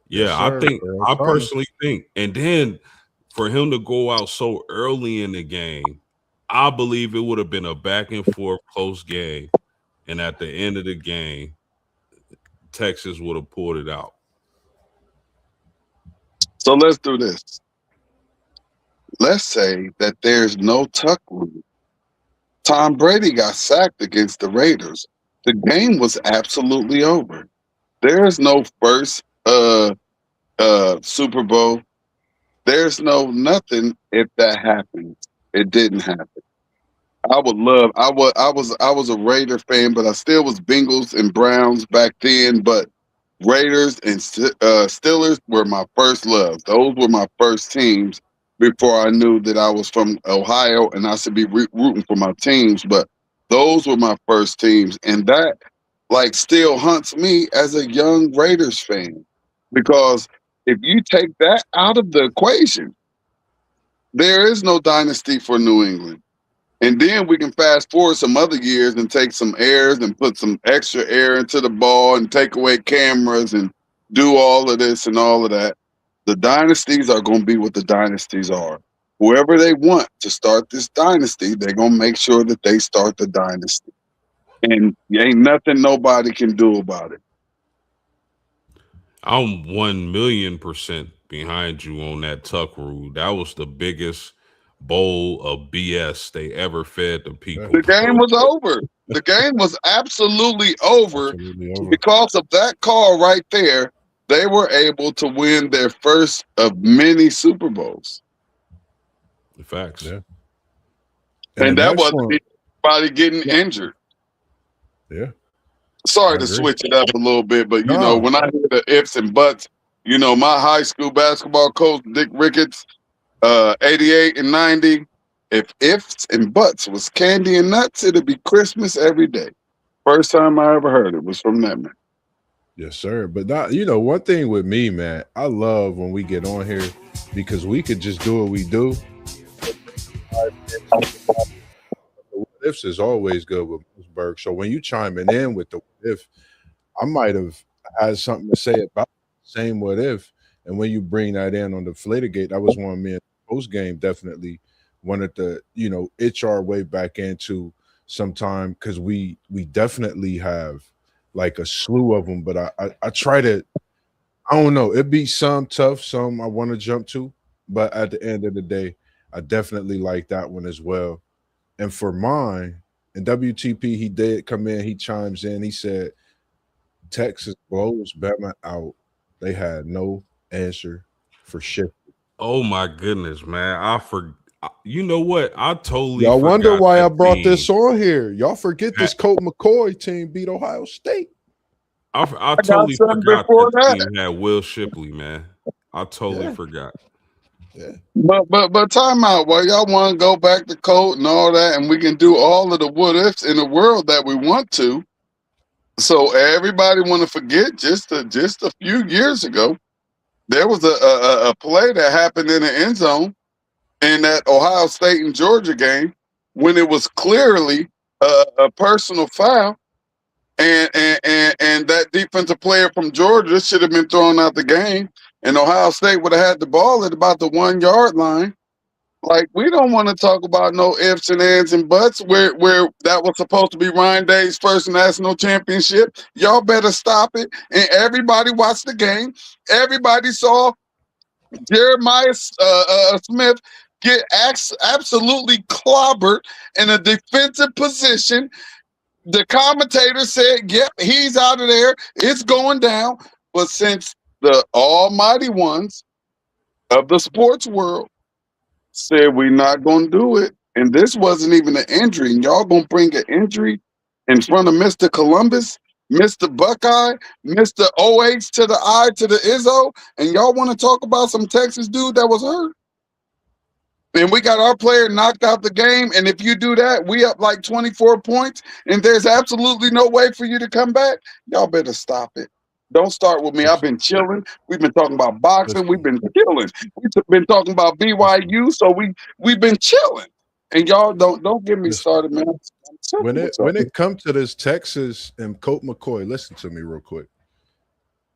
Yes, Yeah, sir. Earl I Thomas. personally think, and then for him to go out so early in the game, I believe it would have been a back and forth close game. And at the end of the game, Texas would have pulled it out. So let's do this. Let's say that there's no tuck rule. Tom Brady got sacked against the Raiders. The game was absolutely over. There is no first Super Bowl. There's no nothing if that happens. It didn't happen. I would love. I was a Raider fan, but I still was Bengals and Browns back then. But Raiders and Steelers were my first love. Those were my first teams before I knew that I was from Ohio and I should be rooting for my teams. But those were my first teams, and that like still haunts me as a young Raiders fan because if you take that out of the equation, there is no dynasty for New England. And then we can fast forward some other years and take some airs and put some extra air into the ball and take away cameras and do all of this and all of that. The dynasties are going to be what the dynasties are. Whoever they want to start this dynasty, they're going to make sure that they start the dynasty. And ain't nothing nobody can do about it. I'm 1,000,000% behind you on that tuck rule. That was the biggest bowl of BS they ever fed the people. The game was over. The game was absolutely over. Absolutely over. Because of that call right there. They were able to win their first of many Super Bowls. Facts. Yeah. And the that next wasn't one- anybody getting injured. Yeah. Sorry I to agree. switch it up a little bit, but you No. know, when I hear the ifs and buts, you know, my high school basketball coach, Dick Ricketts, 88 and 90, if ifs and buts was candy and nuts, it'd be Christmas every day. First time I ever heard it was from that man. Yes, sir. But not, one thing with me, man, I love when we get on here because we could just do what we do. The what ifs is always good with MossBurgh. So when you chiming in with the what if, I might have had something to say about the same what if. And when you bring that in on the Deflategate, that was one me and post game definitely wanted to, itch our way back into sometime because we definitely have like a slew of them, but I try to, I don't know, it'd be some tough, some I want to jump to, but at the end of the day, I definitely like that one as well. And for mine, and WTP, he did come in, he chimes in, he said, Texas blows Bama out. They had no answer for shit. Oh my goodness, man. You know what? I totally Y'all wonder forgot why that I brought team. this on here. Y'all forget this Colt McCoy team beat Ohio State. I totally something forgot before that that. team had Will Shipley, man. I totally Yeah. forgot. Yeah. But time out. Well, y'all want to go back to Colt and all that, and we can do all of the what ifs in the world that we want to. So everybody want to forget just a few years ago, there was a play that happened in the end zone in that Ohio State and Georgia game when it was clearly a personal foul, and that defensive player from Georgia should have been thrown out the game, and Ohio State would have had the ball at about the 1 yard line. Like, we don't want to talk about no ifs and ands and buts where that was supposed to be Ryan Day's first national championship. Y'all better stop it. And everybody watched the game. Everybody saw Jeremiah Smith get absolutely clobbered in a defensive position. The commentator said, yep, he's out of there. It's going down. But since the almighty ones of the sports world said we're not going to do it, and this wasn't even an injury, and y'all going to bring an injury in front of Mr. Columbus, Mr. Buckeye, Mr. OH to the I to the Izzo, and y'all want to talk about some Texas dude that was hurt? and we got our player knocked out the game. And if you do that, we up like 24 points, and there's absolutely no way for you to come back. Y'all better stop it. Don't start with me. I've been chilling. We've been talking about boxing. We've been chilling. We've been talking about BYU. So we've been chilling. And y'all don't get me started, man. When it comes to this Texas and Colt McCoy, listen to me real quick.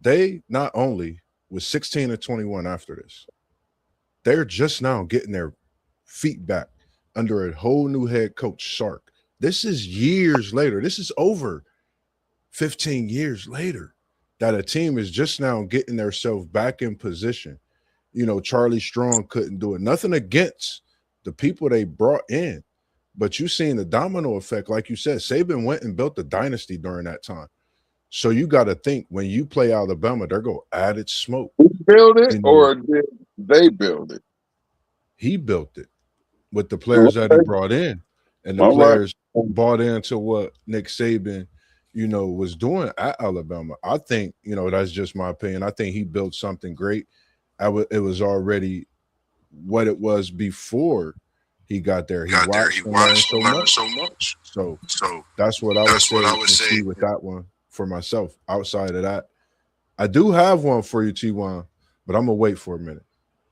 They not only was 16 and 21 after this, they're just now getting their feet back under a whole new head coach, Sark. This is years later. This is over 15 years later that a team is just now getting themselves back in position. You know, Charlie Strong couldn't do it. Nothing against the people they brought in, but you seen the domino effect. Like you said, Saban went and built a dynasty during that time. So you got to think when you play Alabama, they're going to add its smoke. Who built it, or did they build it? He built it with the players that he brought in, and the players bought into what Nick Saban, you know, was doing at Alabama. I think, you know, that's just my opinion. I think he built something great. It was already what it was before he got there. He watched and learned so much. So that's what I would say with that one for myself. Outside of that, I do have one for you, T1, but I'm gonna wait for a minute.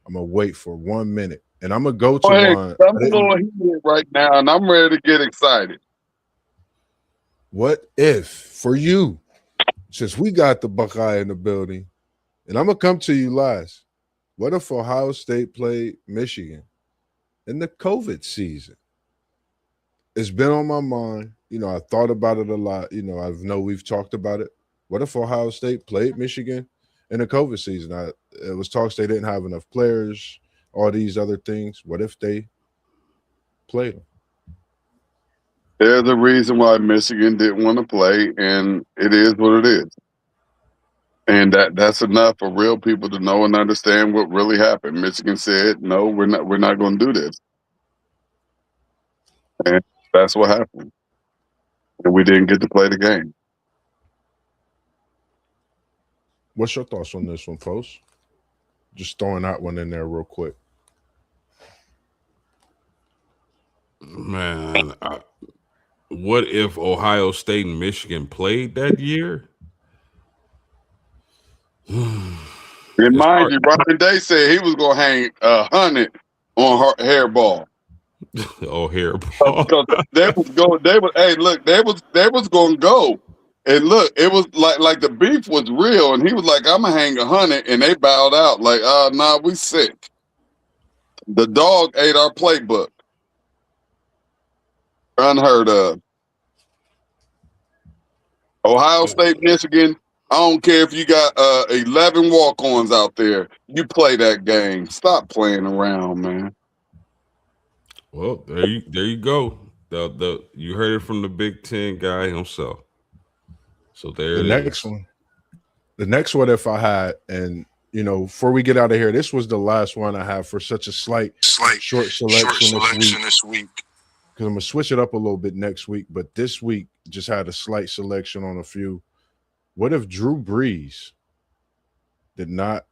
I'm gonna wait for 1 minute, and I'm gonna go to one. I'm a little heated right now, and I'm ready to get excited. What if for you, since we got the Buckeye in the building, and I'm gonna come to you last. What if Ohio State played Michigan in the COVID season? It's been on my mind. You know, I thought about it a lot. You know, I know we've talked about it. What if Ohio State played Michigan in the COVID season? It was talks they didn't have enough players, all these other things. What if they played them? There's a reason why Michigan didn't want to play, and it is what it is. And that's enough for real people to know and understand what really happened. Michigan said, "No, we're not going to do this," and that's what happened. And we didn't get to play the game. What's your thoughts on this one, folks? Just throwing that one in there real quick. Man, what if Ohio State and Michigan played that year? And mind you, Ryan Day said he was going to hang 100 on her hairball. Oh, hairball. Because they was going. Hey, look, they was going to go. And look, it was like the beef was real, and he was like, "I'm gonna hang 100," and they bowed out like, "Nah, we sick." The dog ate our playbook. Unheard of. Ohio State, Michigan. I don't care if you got 11 walk-ons out there. You play that game. Stop playing around, man. Well, there you go. You heard it from the Big Ten guy himself. So there. The next one. The next one, if I had, and you know, before we get out of here, this was the last one I have for such a slight short selection this week. Because I'm gonna switch it up a little bit next week, but this week just had a slight selection on a few. What if Drew Brees did not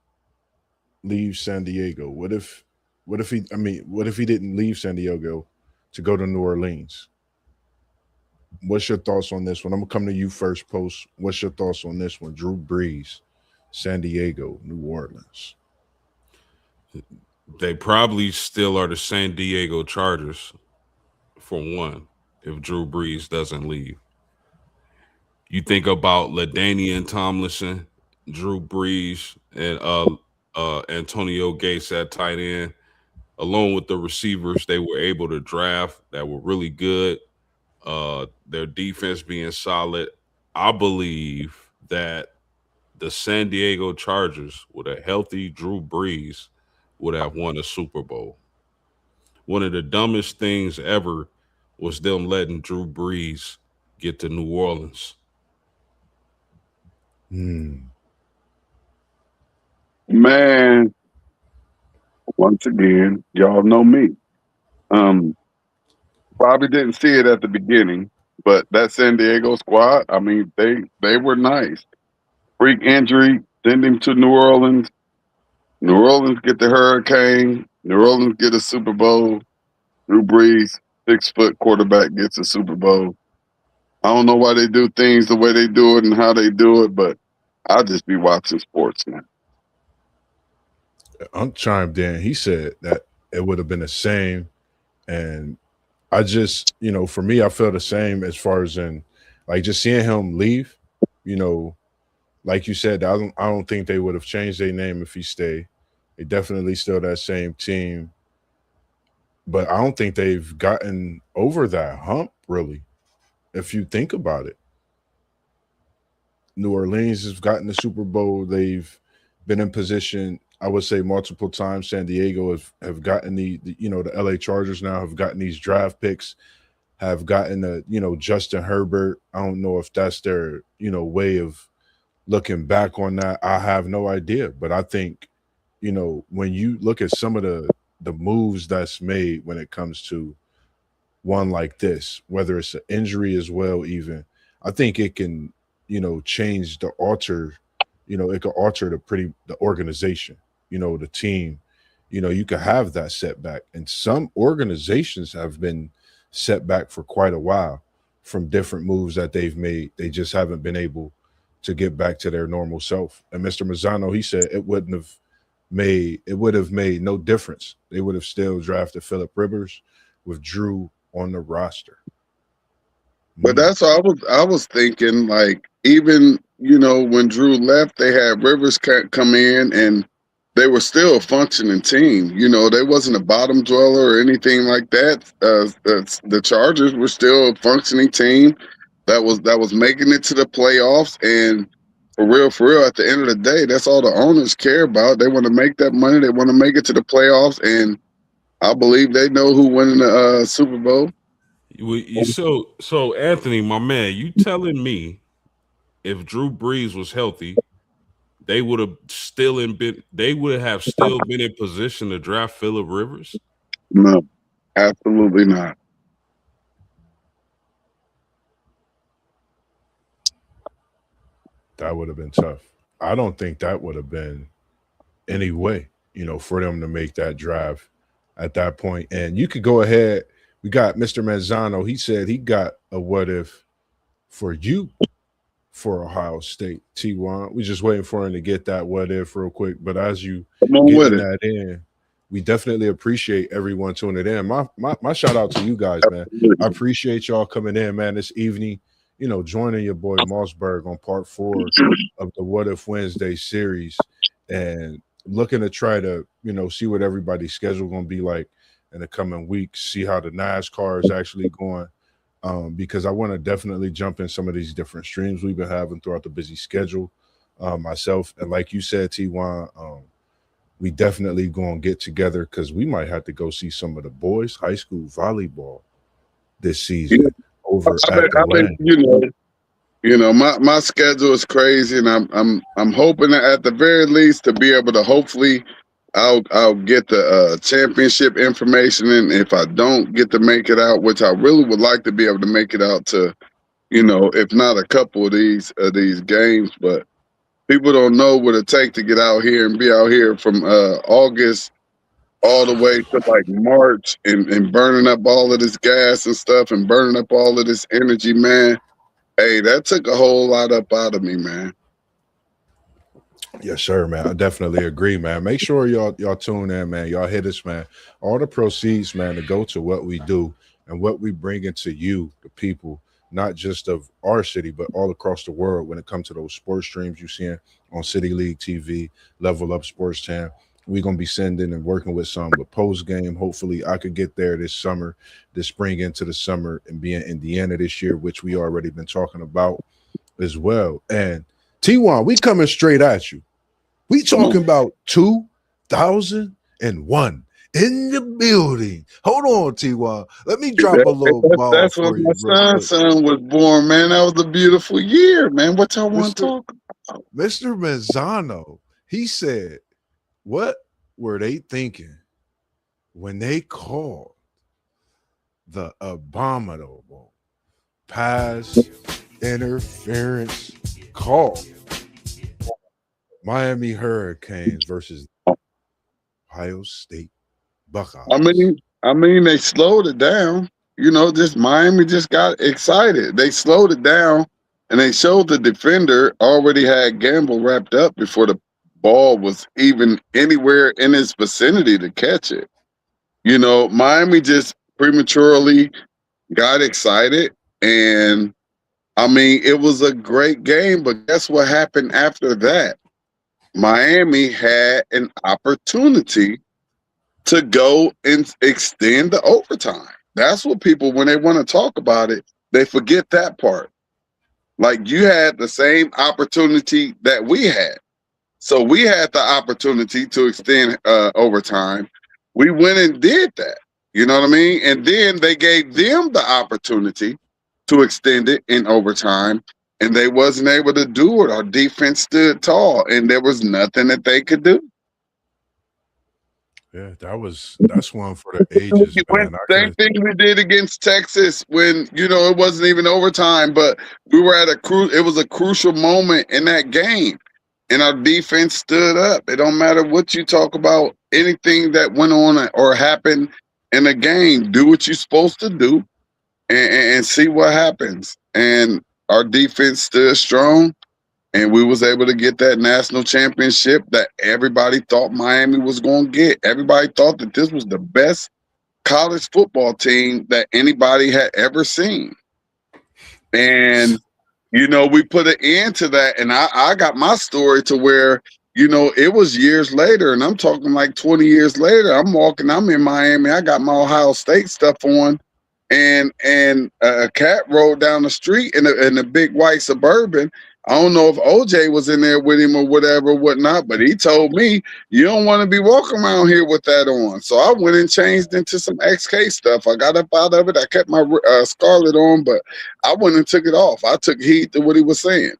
leave San Diego? What if he didn't leave San Diego to go to New Orleans? What's your thoughts on this one? I'm gonna come to you first, Post. What's your thoughts on this one? Drew Brees, San Diego, New Orleans. They probably still are the San Diego Chargers, for one, if Drew Brees doesn't leave. You think about LaDainian Tomlinson, Drew Brees, and Antonio Gates at tight end, along with the receivers they were able to draft that were really good. Their defense being solid. I believe that the San Diego Chargers, with a healthy Drew Brees, would have won a Super Bowl. One of the dumbest things ever was them letting Drew Brees get to New Orleans. Man, once again, y'all know me. Probably didn't see it at the beginning, but that San Diego squad, I mean, they were nice. Freak injury, send him to New Orleans. New Orleans get the Hurricane. New Orleans get a Super Bowl. Drew Brees, 6-foot quarterback, gets a Super Bowl. I don't know why they do things the way they do it and how they do it, but I'll just be watching sports now. I'm chimed in. He said that it would have been the same. And I just, for me, I feel the same as far as in like just seeing him leave, you know, like you said, I don't think they would have changed their name if he stayed. They definitely still that same team. But I don't think they've gotten over that hump, really, if you think about it. New Orleans has gotten the Super Bowl. They've been in position, I would say, multiple times. San Diego have gotten the LA Chargers now have gotten these draft picks, have gotten Justin Herbert. I don't know if that's their, way of looking back on that. I have no idea. But I think, when you look at some of the moves that's made when it comes to one like this, whether it's an injury as well, even, I think it can, change it could alter the organization, the team. You could have that setback. And some organizations have been set back for quite a while from different moves that they've made. They just haven't been able to get back to their normal self. And Mr. Mazzano, he said it would have made no difference. They would have still drafted Phillip Rivers with Drew on the roster. But that's what I was thinking. Like, even when Drew left, they had Rivers come in, and they were still a functioning team. They wasn't a bottom dweller or anything like that. The Chargers were still a functioning team that was making it to the playoffs. And for real, at the end of the day, that's all the owners care about. They want to make that money. They want to make it to the playoffs, and I believe they know who winning the Super Bowl. So Anthony, my man, you telling me if Drew Brees was healthy, they would have still been in position to draft Phillip Rivers? No, absolutely not. That would have been tough. I don't think that would have been any way, for them to make that drive at that point. And you could go ahead. We got Mr. Manzano. He said he got a what if for you for Ohio State, T1. We're just waiting for him to get that what if real quick. But as you Come on with getting it. that in, we definitely appreciate everyone tuning in. My shout out to you guys, man. I appreciate y'all coming in, man, this evening. Joining your boy MossBurgh on part 4 of the What If Wednesday series, and looking to try to see what everybody's schedule gonna be like in the coming weeks. See how the NASCAR is actually going. Because I want to definitely jump in some of these different streams we've been having throughout the busy schedule. Myself, and like you said, T1, we definitely going to get together because we might have to go see some of the boys high school volleyball this season over I at the mean, land. my schedule is crazy, and I'm hoping that at the very least to be able to hopefully I'll get the championship information, and if I don't get to make it out, which I really would like to be able to make it out to, if not a couple of these games, but people don't know what it takes to get out here and be out here from August all the way to like March and burning up all of this gas and stuff and burning up all of this energy, man. Hey, that took a whole lot up out of me, man. Yes, sir, man. I definitely agree, man. Make sure y'all tune in, man. Y'all hit us, man. All the proceeds, man, to go to what we do and what we bring into you, the people, not just of our city, but all across the world when it comes to those sports streams you seeing on City League TV, Level Up Sports Town. We're gonna be sending and working with some with post game. Hopefully, I could get there this summer, this spring into the summer, and be in Indiana this year, which we already been talking about as well. And T1, we coming straight at you. We talking about 2001 in the building. Hold on, T1. Let me drop a little ball That's when for you, my son was born, man. That was a beautiful year, man. What y'all want to talk about? Mr. Mazzano, he said, what were they thinking when they called the abominable pass interference call? Miami Hurricanes versus Ohio State Buckeyes. I mean, they slowed it down. Just Miami just got excited. They slowed it down, and they showed the defender already had Gamble wrapped up before the ball was even anywhere in his vicinity to catch it. Miami just prematurely got excited, and I mean, it was a great game. But guess what happened after that? Miami had an opportunity to go and extend the overtime. That's what people, when they want to talk about it, they forget that part. Like, you had the same opportunity that we had. So we had the opportunity to extend overtime. We went and did that. You know what I mean? And then they gave them the opportunity to extend it in overtime, and they wasn't able to do it. Our defense stood tall, and there was nothing that they could do. Yeah, that's one for the ages, man. Same thing we did against Texas when it wasn't even overtime, but we were at it was a crucial moment in that game, and our defense stood up. It don't matter what you talk about, anything that went on or happened in a game. Do what you're supposed to do, and see what happens. And our defense stood strong, and we was able to get that national championship that everybody thought Miami was going to get. Everybody thought that this was the best college football team that anybody had ever seen. And, we put an end to that. And I got my story to where, it was years later, and I'm talking like 20 years later. I'm in Miami. I got my Ohio State stuff on. And a cat rode down the street in a big white Suburban. I don't know if OJ was in there with him or whatnot, but he told me, you don't want to be walking around here with that on. So I went and changed into some XK stuff. I got up out of it. I kept my Scarlet on, but I went and took it off. I took heed to what he was saying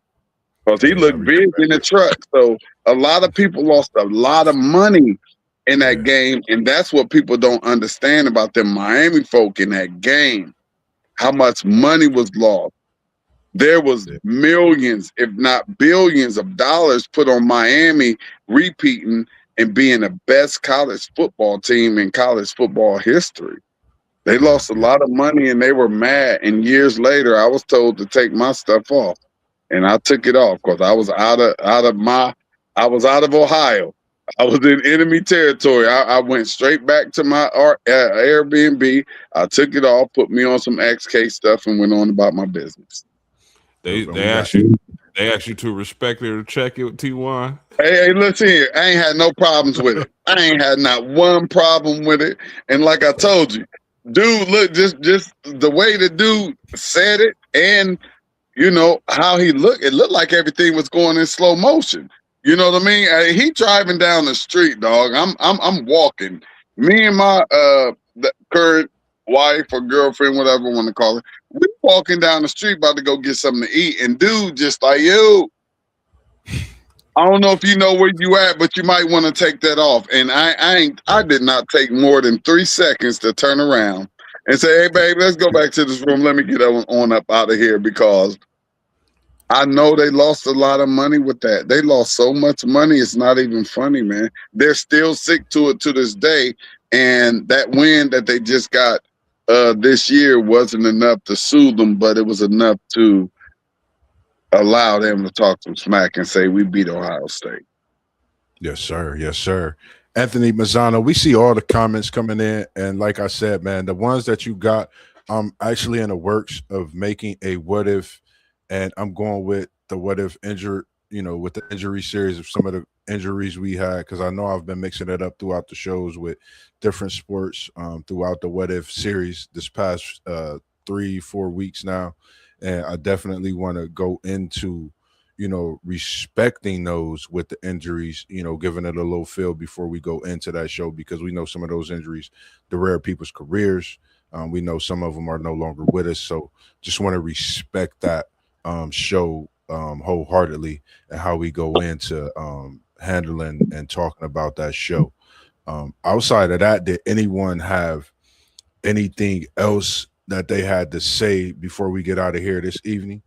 because he looked big in the truck. So a lot of people lost a lot of money in that game, and that's what people don't understand about them Miami folk in that game, how much money was lost. There was millions, if not billions of dollars put on Miami repeating and being the best college football team in college football history. They lost a lot of money and they were mad. And years later, I was told to take my stuff off, and I took it off because I was out of Ohio. I was in enemy territory. I went straight back to my Airbnb. I took it off, put me on some XK stuff, and went on about my business. They asked you to respect their check it, T1. Hey, listen here. I ain't had no problems with it. I ain't had not one problem with it. And like I told you, dude, look, just the way the dude said it, and how he looked. It looked like everything was going in slow motion. You know what I mean? He driving down the street, dog. I'm walking. Me and my current wife or girlfriend, whatever you want to call her, we walking down the street about to go get something to eat, and dude just like, yo, I don't know if you know where you at, but you might want to take that off. And I did not take more than 3 seconds to turn around and say, hey babe, let's go back to this room. Let me get on up out of here, because I know they lost a lot of money with that. They lost so much money, it's not even funny, man. They're still sick to it to this day. And that win that they just got this year wasn't enough to soothe them, but it was enough to allow them to talk some smack and say we beat Ohio State. Yes, sir. Yes, sir. Anthony Mazzano, we see all the comments coming in. And like I said, man, the ones that you got, I'm actually in the works of making a what if, and I'm going with the what if injury, with the injury series of some of the injuries we had, because I know I've been mixing it up throughout the shows with different sports throughout the what if series this past 3-4 weeks now. And I definitely want to go into, respecting those with the injuries, giving it a little feel before we go into that show, because we know some of those injuries derail people's careers. We know some of them are no longer with us. So just want to respect that show wholeheartedly, and how we go into handling and talking about that show. Outside of that, did anyone have anything else that they had to say before we get out of here this evening?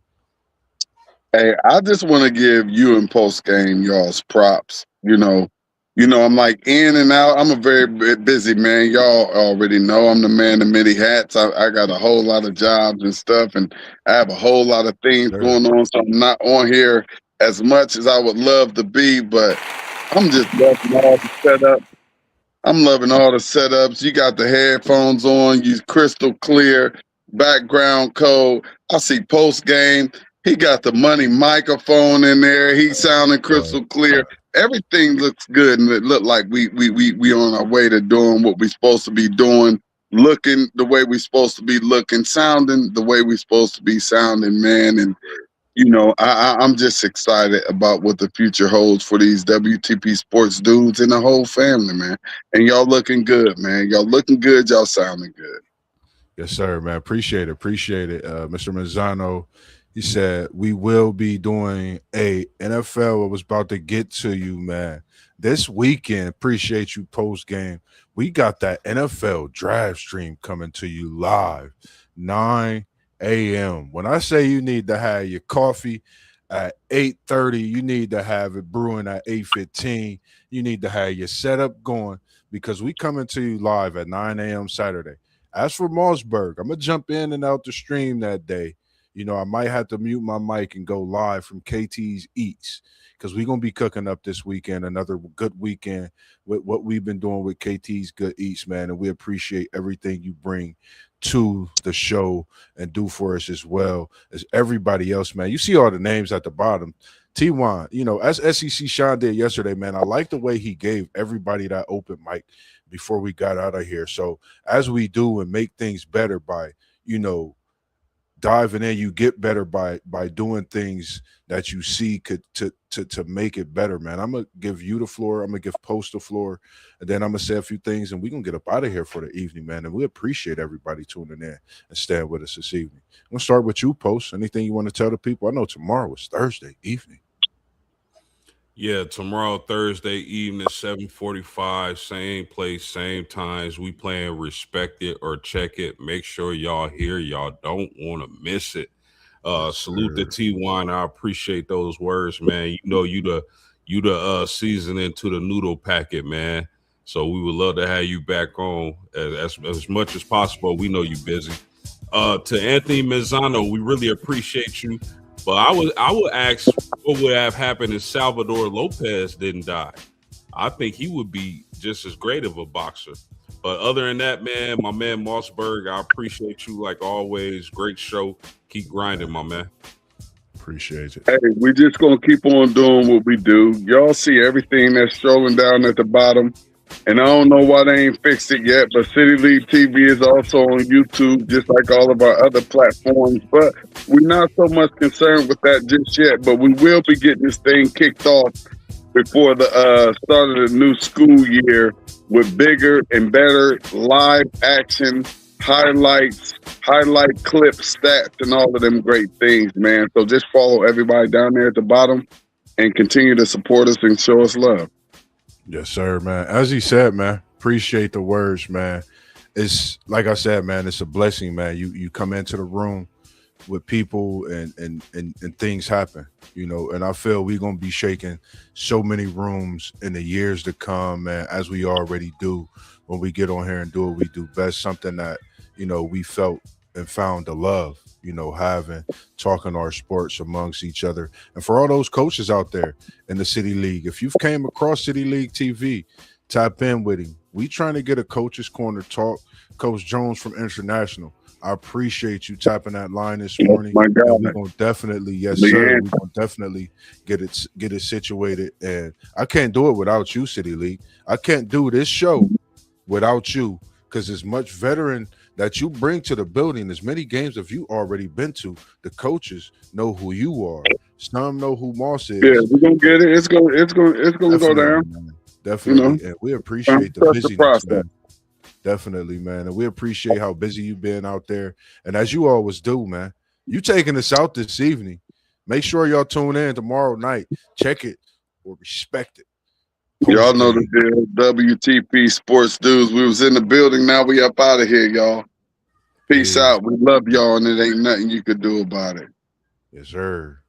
Hey, I just want to give you and Post Game y'all's props. You I'm like in and out. I'm a very busy man. Y'all already know I'm the man in many hats. I got a whole lot of jobs and stuff, and I have a whole lot of things going on. So I'm not on here as much as I would love to be, but I'm just loving all the setup. I'm loving all the setups. You got the headphones on, you crystal clear, background code. I see post game. He got the money microphone in there. He's sounding crystal clear. Everything looks good, and it looked like we on our way to doing what we're supposed to be doing, looking the way we're supposed to be looking, sounding the way we're supposed to be sounding, man. And I'm just excited about what the future holds for these WTP sports dudes and the whole family, man. And y'all looking good, man. Y'all looking good. Y'all sounding good. Yes, sir, man. Appreciate it. Mr. Mazzano, he said, we will be doing a NFL. I was about to get to you, man. This weekend, appreciate you post game. We got that NFL draft stream coming to you live, 9 a.m. When I say you need to have your coffee at 8:30, you need to have it brewing at 8:15. You need to have your setup going because we coming to you live at 9 a.m. Saturday. As for MossBurgh, I'm gonna jump in and out the stream that day. I might have to mute my mic and go live from KT's Eats because we're gonna be cooking up this weekend, another good weekend with what we've been doing with KT's Good Eats, man. And we appreciate everything you bring to the show and do for us as well as everybody else, man. You see all the names at the bottom. T1, as SEC Sean did yesterday, man. I like the way he gave everybody that open mic before we got out of here. So as we do and make things better by, diving in, you get better by doing things that you see could to make it better, man. I'm gonna give you the floor. I'm gonna give Post the floor, and then I'm gonna say a few things, and we're gonna get up out of here for the evening, man. And we appreciate everybody tuning in and staying with us this evening. I'm gonna start with you, Post. Anything you want to tell the people? I know tomorrow is Thursday evening. Yeah, tomorrow, Thursday evening, 7:45, same place, same times. We playing Respect It or Check It. Make sure y'all here. Y'all don't want to miss it. Salute the T1. I appreciate those words, man. You the seasoning to the noodle packet, man. So we would love to have you back on as much as possible. We know you're busy. To Anthony Mazzano, we really appreciate you. But I would ask what would have happened if Salvador Lopez didn't die. I think he would be just as great of a boxer. But other than that, man, my man MossBurgh, I appreciate you like always. Great show. Keep grinding, my man. Appreciate it. Hey, we just gonna keep on doing what we do. Y'all see everything that's strolling down at the bottom. And I don't know why they ain't fixed it yet, but City League TV is also on YouTube, just like all of our other platforms. But we're not so much concerned with that just yet. But we will be getting this thing kicked off before the start of the new school year with bigger and better live action highlights, highlight clips, stats, and all of them great things, man. So just follow everybody down there at the bottom and continue to support us and show us love. Yes, sir, man. As he said, man, appreciate the words, man. It's like I said, man, it's a blessing, man. You come into the room with people and things happen, and I feel we're gonna be shaking so many rooms in the years to come, man, as we already do when we get on here and do what we do best, something that, we felt and found the love, having talking our sports amongst each other. And for all those coaches out there in the City League, if you've came across City League TV, tap in with him. We trying to get a coach's corner talk. Coach Jones from International, I appreciate you tapping that line this morning. Oh my God. We're gonna definitely, yes, sir. We're gonna definitely get it situated. And I can't do it without you, City League. I can't do this show without you, because as much veteran that you bring to the building, as many games have you already been to, the coaches know who you are. Some know who Moss is. Yeah, we're gonna get it. It's gonna go down. Man. Definitely. And we appreciate the busyness, process. man. Definitely, man. And we appreciate how busy you've been out there. And as you always do, man, you taking us out this evening. Make sure y'all tune in tomorrow night. Check it or respect it. Y'all know the deal. WTP Sports Dudes. We was in the building. Now we up out of here, y'all. Peace out. We love y'all, and it ain't nothing you could do about it. Yes, sir.